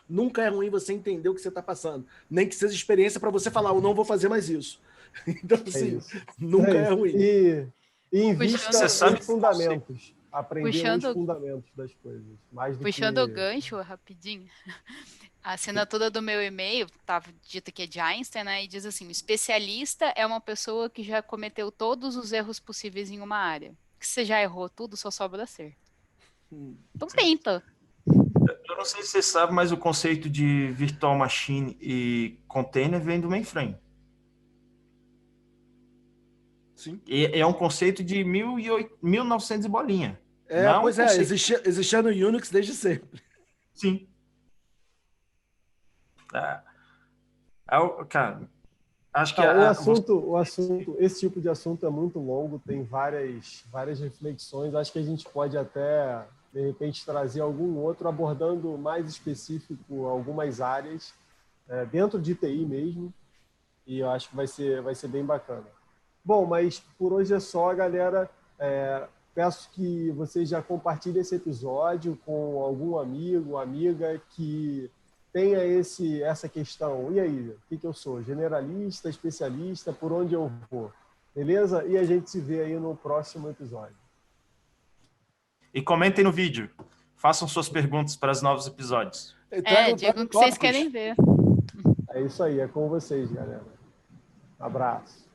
nunca é ruim você entender o que você está passando. Nem que seja experiência para você falar, eu não vou fazer mais isso. Então, assim, nunca é ruim. E invista nos fundamentos. Aprender os fundamentos das coisas. Puxando o gancho rapidinho. A assinatura do meu e-mail estava dita que é de Einstein, né? E diz assim: o especialista é uma pessoa que já cometeu todos os erros possíveis em uma área. Que você já errou tudo, só sobra acerto. Então tenta. Eu não sei se você sabe, mas o conceito de virtual machine e container vem do mainframe. Sim. E é um conceito de 1900 e bolinha. Pois é, existia no Unix desde sempre. Sim. Cara, acho que esse tipo de assunto é muito longo, tem várias reflexões. Acho que a gente pode até, de repente, trazer algum outro abordando mais específico algumas áreas, dentro de TI mesmo, e eu acho que vai ser bem bacana. Bom, mas por hoje é só, galera. Peço que vocês já compartilhem esse episódio com algum amigo, amiga que tenha essa questão. E aí, o que eu sou? Generalista, especialista, por onde eu vou? Beleza? E a gente se vê aí no próximo episódio. E comentem no vídeo. Façam suas perguntas para os novos episódios. Digam o que vocês querem ver. É isso aí, é com vocês, galera. Abraço.